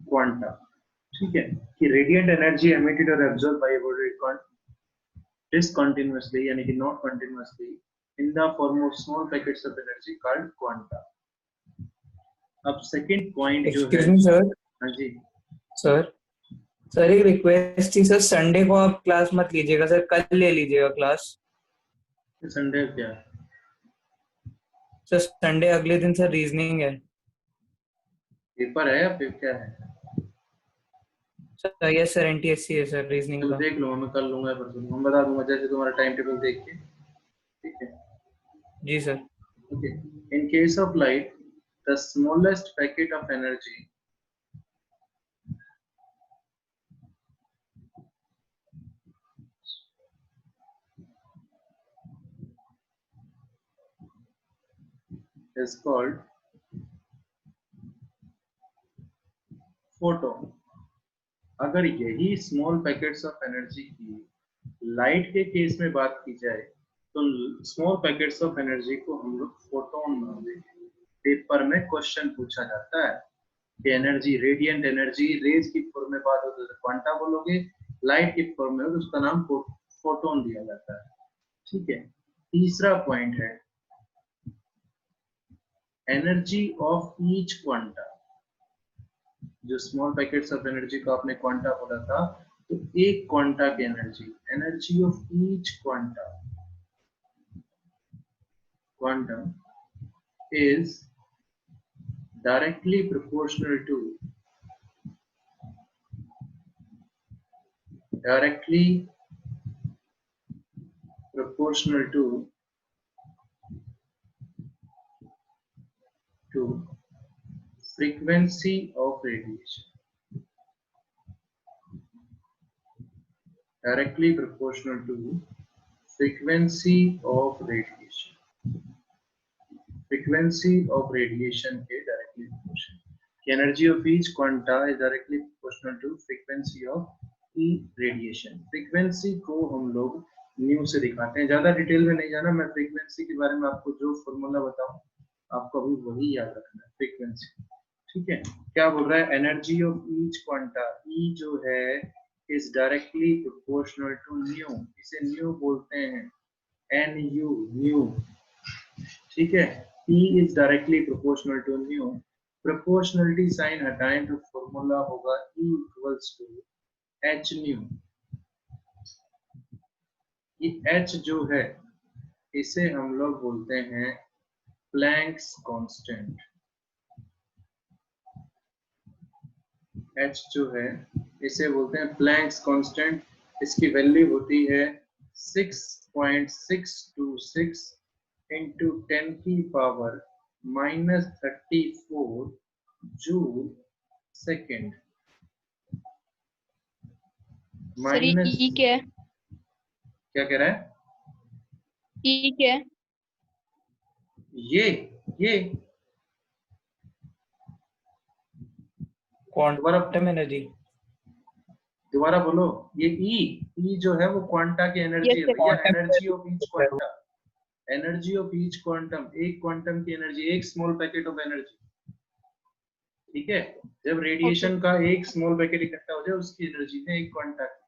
Quanta, ठीक है। कि radiant energy emitted और absorb by body डिसकंटिन्यूअसली, यानी कि not continuously, in the form of small packets of energy called quanta. अब सेकंड पॉइंट जो है, एक्सक्यूज मी सर। हाँ जी सर सर एक रिक्वेस्ट थी सर, संडे को आप क्लास मत लीजिएगा सर, कल ले लीजिएगा क्लास। संडे क्या? सर संडे अगले दिन सर रीजनिंग है। पेपर है या फिर क्या है? सर यस सर, एनटीएससी है सर रीजनिंग चलो का। देख लूंगा, मैं कर लूंगा, मैं बता दूंगा जैसे तुम्हारा टाइम टेबल देख के, ठीक है। जी sir. Okay. In case of light, the smallest packet of energy is called photon. अगर यही स्मॉल पैकेट्स ऑफ एनर्जी की लाइट के केस में बात की जाए तो स्मॉल पैकेट्स ऑफ एनर्जी को हम लोग फोटोन मानते हैं। पेपर में क्वेश्चन पूछा जाता है कि एनर्जी, रेडिएंट एनर्जी रेज की फॉर्म में बात होती है तो क्वांटा बोलोगे, लाइट की फॉर्म में हो तो उसका नाम फोटोन दिया जाता है, ठीक है। तीसरा पॉइंट है एनर्जी ऑफ ईच क्वांटा। जो स्मॉल पैकेट्स ऑफ एनर्जी को आपने क्वांटा बोला था, तो एक क्वांटा की energy of each quantum is directly proportional to frequency of radiation. directly proportional to frequency of radiation. Frequency of radiation के directly proportional. Energy of each quanta is directly proportional to frequency of E radiation. Frequency को हम लोग new से दिखाते हैं. ज्यादा detail में नहीं जाना, मैं फ्रीक्वेंसी के बारे में आपको जो फॉर्मूला बताऊं आपको अभी वही याद रखना है. फ्रीक्वेंसी, ठीक है. क्या बोल रहा है? Energy of each quanta, E जो है is directly proportional to nu. इसे न्यू बोलते हैं, एन यू, न्यू, ठीक है. E is directly proportional to nu. Proportionality sign हटाएं तो फॉर्मूला होगा E equals to H nu. ये एच जो है इसे हम लोग बोलते हैं प्लैंक्स कांस्टेंट. एच जो है इसे बोलते हैं प्लैंक्स कांस्टेंट. इसकी वैल्यू होती है 6.626 into 10 की पावर -34 जूल सेकेंड. सर ई क्या है? क्या कह रहा है? ई क्या है? ये क्वांटम एनर्जी. दोबारा बोलो. ये ई जो है वो क्वांटा की एनर्जी है भैया. Energy of each quanta, energy of each quantum, एक क्वांटम की एनर्जी, एक स्मॉल पैकेट ऑफ एनर्जी, ठीक है. जब रेडिएशन का एक स्मॉल पैकेट इकट्ठा हो जाए उसकी एनर्जी है एक क्वांटा की.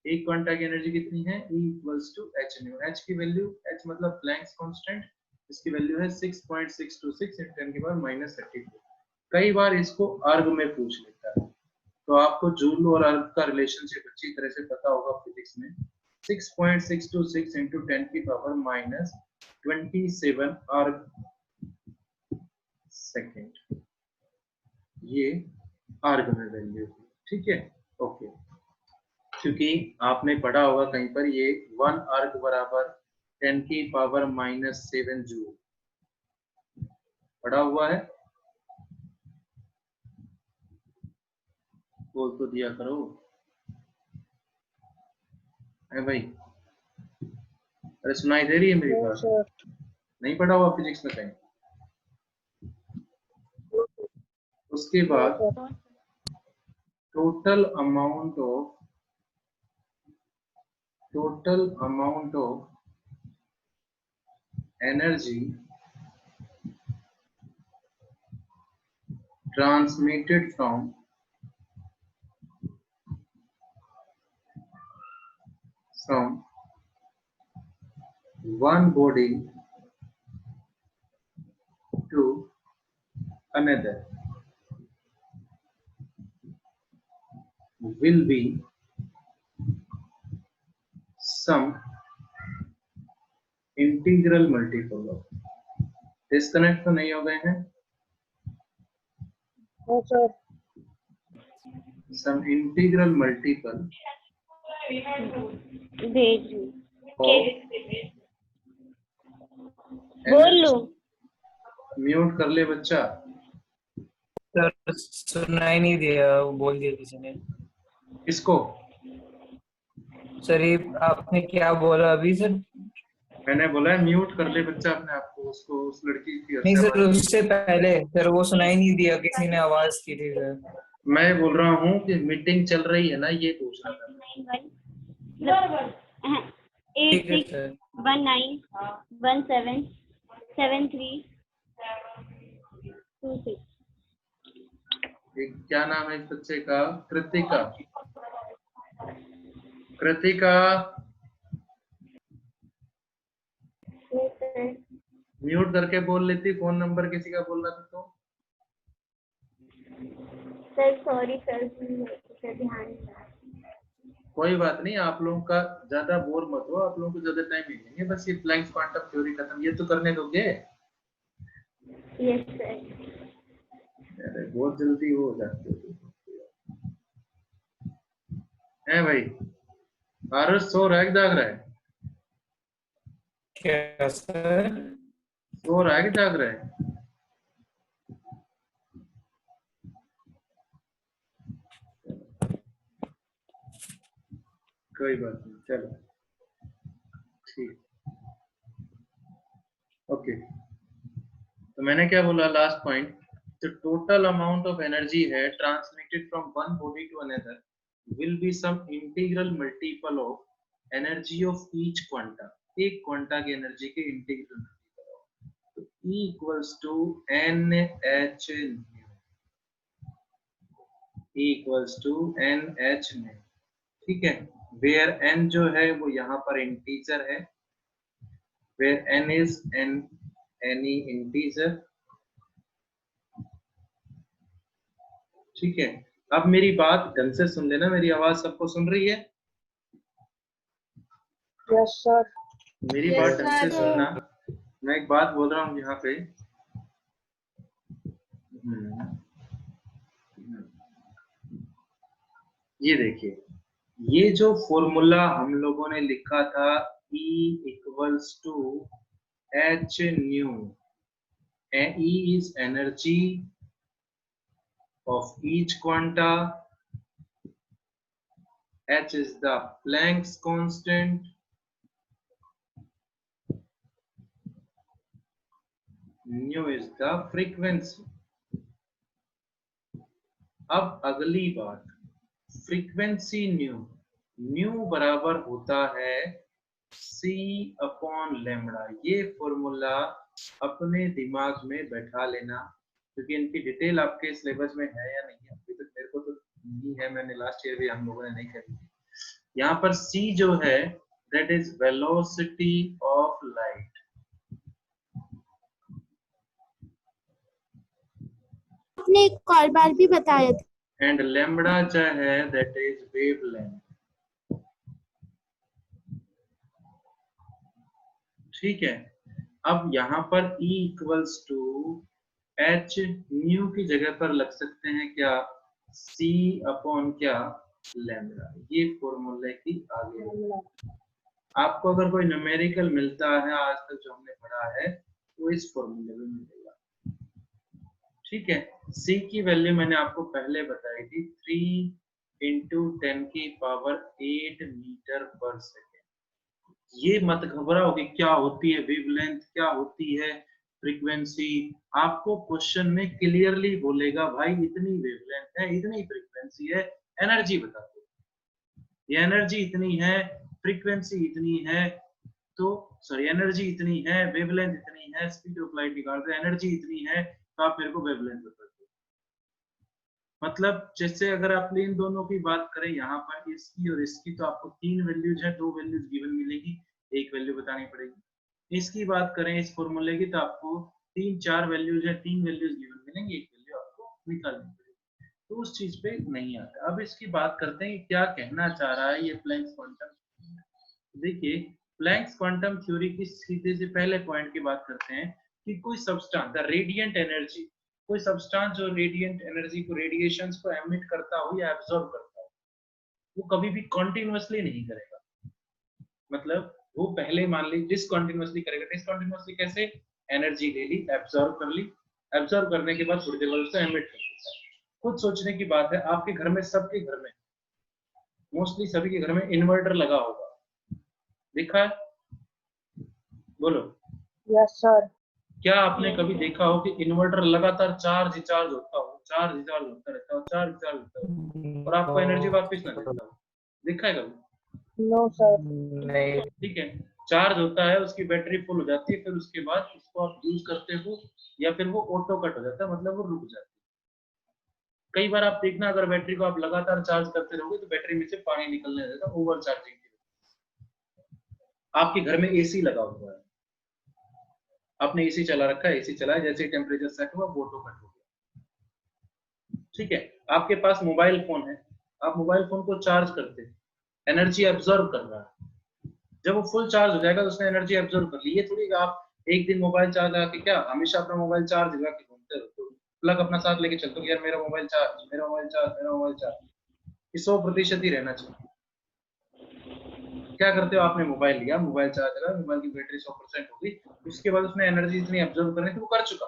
एक क्वांटा की एनर्जी कितनी है? E equals to H nu. H की वैल्यू, एच मतलब प्लैंक्स कांस्टेंट, इसकी वैल्यू है 6.626 × 10 की पावर -34. कई बार इसको अर्ग में पूछ लेता है, तो आपको जूल और अर्ग का रिलेशनशिप अच्छी तरह से पता होगा फिजिक्स में. 6.626 × 10 की पावर -27 अर्ग सेकेंड, ये अर्ग में वैल्यू, ठीक है. ओके, क्योंकि आपने पढ़ा होगा कहीं पर ये 1 अर्ग बराबर 10 की पावर -7 जूल पढ़ा हुआ है. बोल तो दिया करो है भाई. अरे सुनाई दे रही है मेरी बात? नहीं पढ़ा हुआ फिजिक्स में कहीं? उसके बाद total amount of energy transmitted from one body to another will be some integral multiple of. Disconnect तो नहीं हो गए हैं? Some integral multiple बोल लो. म्यूट कर ले बच्चा. सर सुनाई नहीं दिया, वो बोल दिया किसी ने. किसको? सर ये आपने क्या बोला अभी सर? मैंने बोला है म्यूट कर ले बच्चा अपने आप को. उसको, उस लड़की की नहीं सर, उससे पहले सर वो सुनाई नहीं दिया, किसी ने आवाज की थी सर. मैं बोल रहा हूँ कि मीटिंग चल रही है ना, ये पूछ रहा था. 8619177326. क्या नाम है इस बच्चे का? कृतिका. कृतिका म्यूट करके बोल लेती. फोन नंबर किसी का बोलना था तो. सर सॉरी सर, ध्यान नहीं रहा. कोई बात नहीं, आप लोगों का ज्यादा बोर मत हो. आप लोगों को ज्यादा टाइम मिलेंगे, बस ये प्लैंक्स क्वांटम थ्योरी खत्म, ये तो करने दोगे? Yes sir. अरे बहुत जल्दी हो जाते हो है भाई. आरस सो रहा है कि जाग रहा है? क्या सर? सो रहा है कि जाग रहा है? कोई बात नहीं, चलो ठीक। ओके, तो मैंने क्या बोला last point, the total amount of energy है transmitted from one body to another will be some integral multiple of energy of each quanta। एक क्वांटा की एनर्जी के इंटीग्रल तो E equals to NH nu, E equals to NH nu, ठीक है। where N जो है वो यहाँ पर इंटीजर है, where N is any integer, ठीक है। अब मेरी बात ढंग से सुन लेना, मेरी आवाज सबको सुन रही है? Yes sir. मेरी Yes, बात ढंग से sir. सुनना। मैं एक बात बोल रहा हूँ यहाँ पे, ये देखिए, ये जो फॉर्मूला हम लोगों ने लिखा था E equals to H nu, E is energy of each quanta, H is the Planck's constant, nu is the frequency। अब अगली बात, फ्रीक्वेंसी न्यू बराबर होता है C अपॉन लैम्बडा। ये फॉर्मूला अपने दिमाग में बैठा लेना, क्योंकि इनकी डिटेल आपके सिलेबस में है या नहीं है अभी तक मेरे को तो नहीं है, मैंने लास्ट ईयर भी हम लोगों ने नहीं करी थी। यहाँ पर C जो है that is velocity of light, आपने एक कॉल बार भी बताया था। एंड लैम्बडा जो है दैट इज वेवलेंथ, ठीक है। अब यहाँ पर E equals to H nu की जगह पर लग सकते हैं क्या, C अपॉन क्या, लैम्बडा। ये फॉर्मूले की आगे आपको अगर कोई न्यूमेरिकल मिलता है आज तक जो हमने पढ़ा है वो इस फॉर्मूले में मिलेगा, ठीक है। C की वैल्यू मैंने आपको पहले बताई थी 3 into 10 की पावर 8 मीटर पर सेकेंड। ये मत घबराओ कि क्या होती है वेवलेंथ, क्या होती है फ्रीक्वेंसी। आपको क्वेश्चन में क्लियरली बोलेगा भाई इतनी वेवलेंथ है, इतनी फ्रीक्वेंसी है, एनर्जी बता दो। ये एनर्जी इतनी है, फ्रीक्वेंसी इतनी है, तो सॉरी एनर्जी इतनी है, वेवलेंथ इतनी है, स्पीड ऑफ लाइट निकाल दो, एनर्जी इतनी है, तो आप मेरे को वेवलेंथ बता दो। मतलब जैसे अगर आप इन दोनों की बात करें यहाँ पर इसकी और इसकी, तो आपको 3 वैल्यूज है, 2 वैल्यूज गिवन मिलेगी, 1 वैल्यू बतानी पड़ेगी। इसकी बात करें इस फॉर्मूले की, तो आपको 3-4 वैल्यूज है, 3 वैल्यूज गिवन मिलेंगी, 1 वैल्यू आपको निकालनी पड़ेगी, तो उस चीज पे नहीं आता। अब इसकी बात करते हैं क्या कहना चाह रहा है ये प्लैंक्स क्वांटम। देखिए प्लैंक्स क्वांटम थ्योरी की सीधे से पहले पॉइंट की बात करते हैं कि कोई सब्सटेंस द रेडिएंट एनर्जी, कोई सब्सटेंस जो रेडिएंट एनर्जी को, रेडिएशंस को एमिट करता हो या एब्जॉर्ब करता हो, वो कभी भी कॉन्टिन्यूअसली नहीं करेगा। मतलब वो पहले मान ली डिसकंटिन्यूअसली करेगा। डिसकंटिन्यूअसली कैसे, एनर्जी ले ली, एब्जॉर्ब कर ली, एब्जॉर्ब करने के बाद थोड़ी देर बाद उसको एमिट कर देता है। खुद सोचने की बात है, आपके घर में, सबके घर में, मोस्टली सभी के घर में इन्वर्टर लगा होगा, देखा है? बोलो। Yes sir. क्या आपने कभी देखा हो कि इन्वर्टर लगातार चार्ज होता हो, चार्ज होता रहता हो, चार्ज होता हो और आपको एनर्जी वापस ना देता हो? देखा है कभी? No sir. नहीं। ठीक है, चार्ज होता है, उसकी बैटरी फुल हो जाती है, फिर उसके बाद उसको आप यूज करते हो या फिर वो ऑटो कट हो जाता है, मतलब वो रुक जाती है। कई बार आप देखना, अगर बैटरी को आप लगातार चार्ज करते रहोगे तो बैटरी में से पानी निकलने लगेगा, ओवर चार्जिंग की वजह। आपके घर में एसी लगा हुआ है, आपने एसी चला रखा है, एसी चला है, जैसे टेम्परेचर सेट हुआ वो ऑटो कट हो गया। ठीक है, आपके पास मोबाइल फोन है, आप मोबाइल फोन को चार्ज करते हैं, एनर्जी एब्जॉर्ब कर रहा है, जब वो फुल चार्ज हो जाएगा तो उसने एनर्जी एब्जॉर्ब कर ली। ये थोड़ी आप एक दिन मोबाइल चार्ज लगा के, क्या हमेशा अपना मोबाइल चार्ज लगा के घूमते हो, प्लग अपना साथ लेके चलते हो यार मेरा मोबाइल चार्ज, मेरा मोबाइल चार्ज, मेरा मोबाइल चार्ज, ये 100% ही रहना चाहिए। क्या करते हो, आपने मोबाइल लिया, मोबाइल चार्ज लगा, मोबाइल की बैटरी 100% हो गई, उसके बाद उसने एनर्जी इतनी एब्जॉर्ब करनी थी वो कर चुका।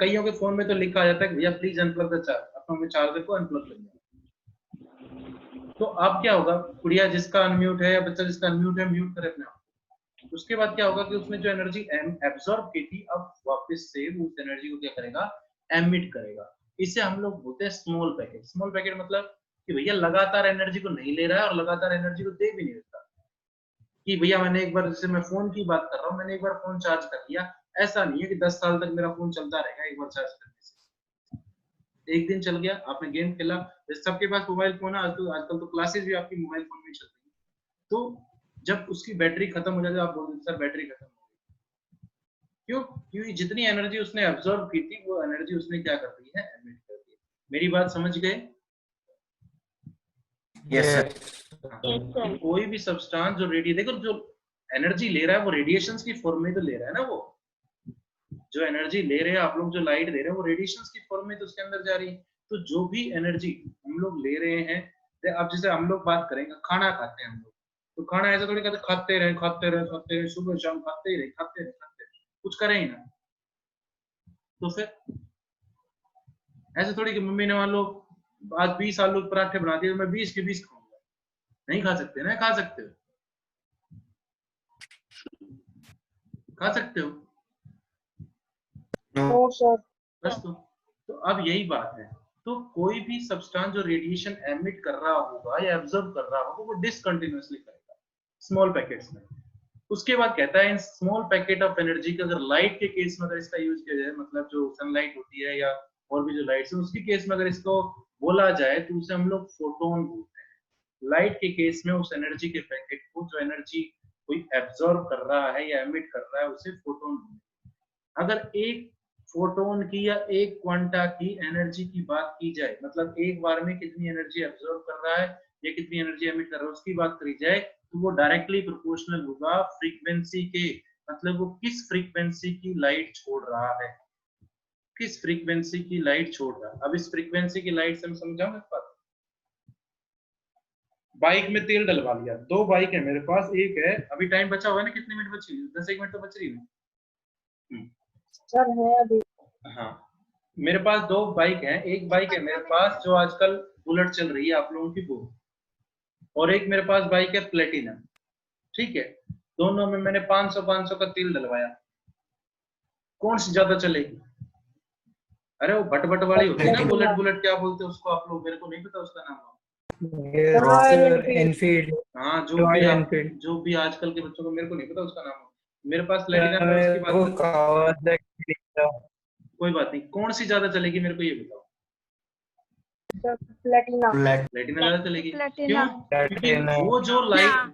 कईयों के फोन में तो लिखा आ जाता है भैया प्लीज अनप्लग द चार्ज, अपना चार्जर को अनप्लग कर दिया। तो अब क्या होगा, गुड़िया जिसका अनम्यूट है या बच्चा जिसका अनम्यूट है म्यूट करे अपने आप। उसके बाद क्या होगा कि उसने जो एनर्जी एब्जॉर्ब की थी अब वापस से वो उस एनर्जी को क्या करेगा, एमिट करेगा। इसे हम लोग बोलते हैं स्मॉल पैकेट। स्मॉल पैकेट मतलब कि भैया लगातार एनर्जी को नहीं ले रहा है और लगातार एनर्जी को दे भी नहीं देता, कि भैया मैंने एक बार, जैसे मैं फोन की बात कर रहा हूँ, मैंने एक बार फोन चार्ज कर लिया, ऐसा नहीं है कि 10 साल तक मेरा फोन चलता रहेगा एक बार चार्ज करने से। एक दिन चल गया, आपने गेम खेला, सबके पास मोबाइल फोन है आजकल तो क्लासेस भी आपकी मोबाइल फोन में चलती है, तो जब उसकी बैटरी खत्म हो जाती है आप बोलते सर बैटरी खत्म हो गई। क्यों? क्योंकि जितनी एनर्जी उसने एब्जॉर्ब की थी वो एनर्जी उसने क्या कर दी है, एमिट कर दी है। मेरी बात समझ गए? Yes sir. कि कोई भी सब्सटेंस जो देखो जो एनर्जी ले रहा है वो रेडिएशंस की फॉर्म में तो ले रहा है ना, वो जो एनर्जी ले रहे हैं आप लोग, जो लाइट दे रहे हैं वो रेडिएशंस की फॉर्म में तो उसके अंदर जा रही है। तो जो भी एनर्जी हम लोग ले रहे हैं, अब जैसे हम लोग बात करेंगे, खाना खाते हैं हम लोग, तो खाना ऐसा थोड़ी कहते खाते रहे सुबह शाम खाते रहे कुछ करें ही ना। तो फिर ऐसे थोड़ी कि मम्मी ने मान लो आज 20 आलू के पराठे बना दिए तो मैं 20 के 20 खाऊंगा, नहीं खा सकते ना? खा सकते हो, खा सकते हो नो सर। बस। तो अब यही बात है, तो कोई भी सब्सटेंस जो रेडिएशन एमिट कर रहा होगा या एब्जॉर्ब कर रहा होगा वो डिसकंटिन्यूअसली करेगा स्मॉल पैकेट्स में। उसके बाद कहता है in small packet of energy का अगर लाइट के केस में अगर इसका यूज किया जाए, मतलब जो सनलाइट होती है या और भी जो लाइट्स है उसके केस में अगर इसको बोला जाए तो उसे हम लोग फोटोन बोलते हैं। लाइट के केस में उस एनर्जी के पैकेट को, जो एनर्जी कोई एब्जॉर्ब कर रहा है या एमिट कर रहा है, उसे फोटोन बोलते हैं। अगर एक फोटोन की या एक क्वांटा की एनर्जी की बात की जाए, मतलब एक बार में कितनी एनर्जी एब्जॉर्ब कर रहा है या कितनी एनर्जी एमिट कर रहा है, उसकी बात करी जाए तो वो डायरेक्टली प्रोपोर्शनल होगा फ्रीक्वेंसी के, मतलब वो किस फ्रीक्वेंसी की लाइट छोड़ रहा है, किस फ्रीक्वेंसी की लाइट छोड़ रहा है। अब इस फ्रीक्वेंसी की लाइट से हम समझाऊं इस बात। बाइक में तेल डलवा लिया, 2 बाइक है मेरे पास, एक है अभी टाइम बचा हुआ है ना, कितने मिनट बची है? 10 मिनट तो बच रही है सर है अभी। हाँ, मेरे पास 2 बाइक हैं। एक बाइक है मेरे पास जो आजकल बुलेट चल रही है आप लोगों की वो, और एक मेरे पास बाइक है प्लेटिना, ठीक है। दोनों में मैंने 500 का तेल डलवाया, कौन सी ज्यादा चलेगी? अरे वो भट वाली होती है ना, बुलेट क्या बोलते हैं उसको आप लोग, मेरे को नहीं पता उसका नाम। एनफील्ड। हाँ, जो भी आजकल के बच्चों को, मेरे को नहीं पता उसका नाम। मेरे पास प्लेटिना में उसकी बात कोई बात नहीं, कौन सी ज्यादा चलेगी मेरे को ये बताओ। प्लेटिना। प्लेटिना ज्यादा चलेगी। प्लेटिना। क्यों? क्योंकि वो जो लाइट,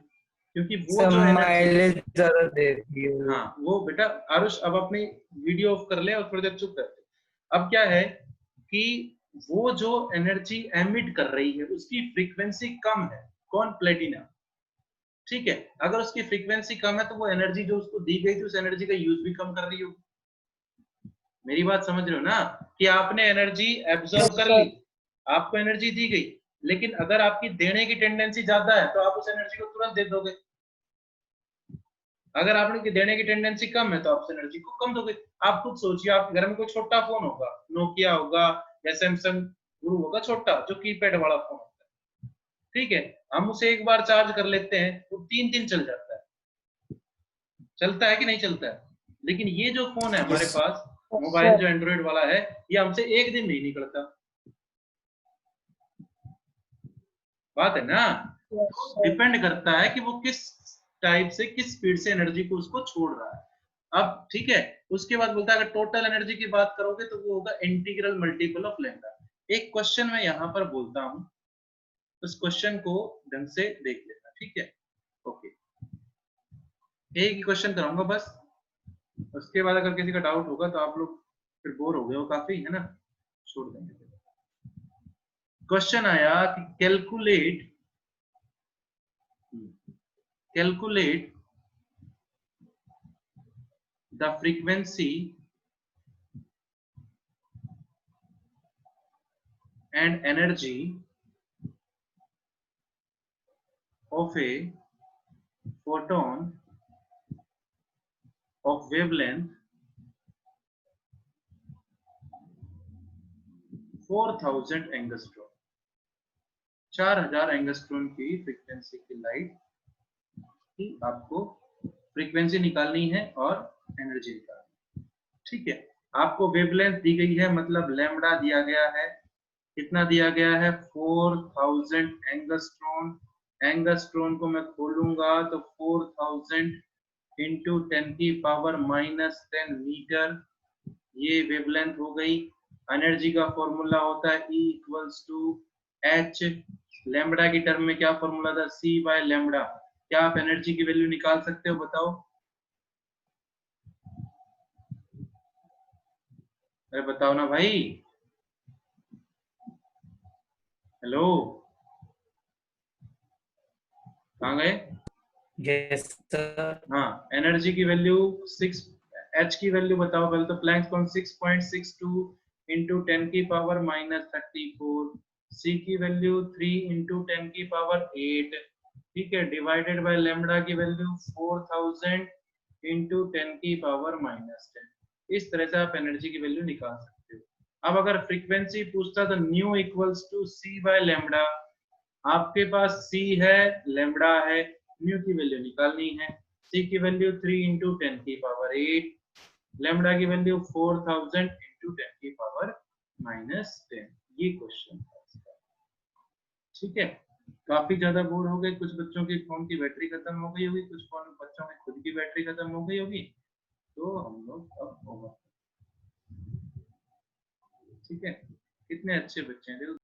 क्योंकि वो जो माइलेज ज्यादा देती है। हाँ वो बेटा आरुष अब अपनी वीडियो ऑफ कर ले और थोड़ी देर चुप कर। अब क्या है कि वो जो एनर्जी एमिट कर रही है उसकी फ्रीक्वेंसी कम है। कौन? प्लेटिना, ठीक है। अगर उसकी फ्रीक्वेंसी कम है तो वो एनर्जी जो उसको दी गई थी उस एनर्जी का यूज भी कम कर रही हो। मेरी बात समझ रहे हो ना, कि आपने एनर्जी एब्जॉर्ब कर ली, आपको एनर्जी दी गई, लेकिन अगर आपकी देने की टेंडेंसी ज्यादा है तो आप उस एनर्जी को तुरंत दे दोगे। अगर आपने देने की टेंडेंसी कम है तो आप उस एनर्जी को कम दोगे। आप खुद सोचिए, आपके घर में कोई छोटा फोन होगा, नोकिया होगा या सैमसंग गुरु होगा, छोटा जो कीपैड वाला फोन होता है, ठीक है। हम उसे एक बार चार्ज कर लेते हैं वो 3 दिन चल जाता है, चलता है कि नहीं चलता है। लेकिन ये जो फोन है हमारे पास, मोबाइल जो एंड्रॉइड वाला है, ये हमसे 1 दिन नहीं निकलता। बात है ना, डिपेंड करता है कि वो किस टाइप से, किस स्पीड से एनर्जी को उसको छोड़ रहा है। अब ठीक है, उसके बाद बोलता है अगर टोटल एनर्जी की बात करोगे तो वो होगा इंटीग्रल मल्टीपल ऑफ लैम्डा। एक क्वेश्चन मैं यहाँ पर बोलता हूं, उस क्वेश्चन को ढंग से देख लेना, ठीक है। ओके, एक ही क्वेश्चन कराऊंगा बस, उसके बाद अगर किसी का डाउट होगा तो आप लोग फिर बोर हो गए हो काफी, है ना, छोड़ देंगे। क्वेश्चन आया कि calculate the frequency and energy of a photon of wavelength 4000 angstrom। 4000 angstrom की फ्रीक्वेंसी की लाइट की आपको फ्रीक्वेंसी निकालनी है और एनर्जी निकालनी है। ठीक है, आपको वेवलेंथ दी गई है, मतलब लैम्बडा दिया गया है, कितना दिया गया है 4000 एंगस्ट्रॉन। एंगस्ट्रॉन को मैं खोलूंगा तो 4000 इंटू 10⁻⁻10 मीटर, ये वेवलेंथ हो गई। एनर्जी का फॉर्मूला होता है E equals to H, lambda की टर्म में क्या फॉर्मूला था, C बाय लैम्बडा। क्या आप एनर्जी की वैल्यू निकाल सकते हो, बताओ? अरे बताओ ना भाई, हेलो, कहाँ गए? Yes sir. हाँ, एनर्जी की वैल्यू 6, H की वैल्यू बताओ पहले तो। प्लैंक्स कांस्टेंट 6.62 इंटू 10⁻⁻34, C की वैल्यू 3 इंटू 10⁸, ठीक है, डिवाइडेड बाय लैम्बडा की वैल्यू 4000 इंटू 10⁻⁻10। इस तरह से आप एनर्जी की वैल्यू निकाल सकते हो। अब अगर फ्रीक्वेंसी पूछता तो nu equals to C by lambda, आपके पास C है, लैम्बडा है, न्यू की वैल्यू निकालनी है। C की वैल्यू 3 इंटू 10⁸, लैम्बडा की वैल्यू 4000 इंटू 10⁻⁻10। ये क्वेश्चन था इसका। ठीक है, काफी ज्यादा बोर हो गए, कुछ बच्चों की फोन की बैटरी खत्म हो गई होगी, कुछ फोन बच्चों की खुद की बैटरी खत्म हो गई होगी, तो हम लोग अब होमवर्क, ठीक है, कितने अच्छे बच्चे हैं देखो।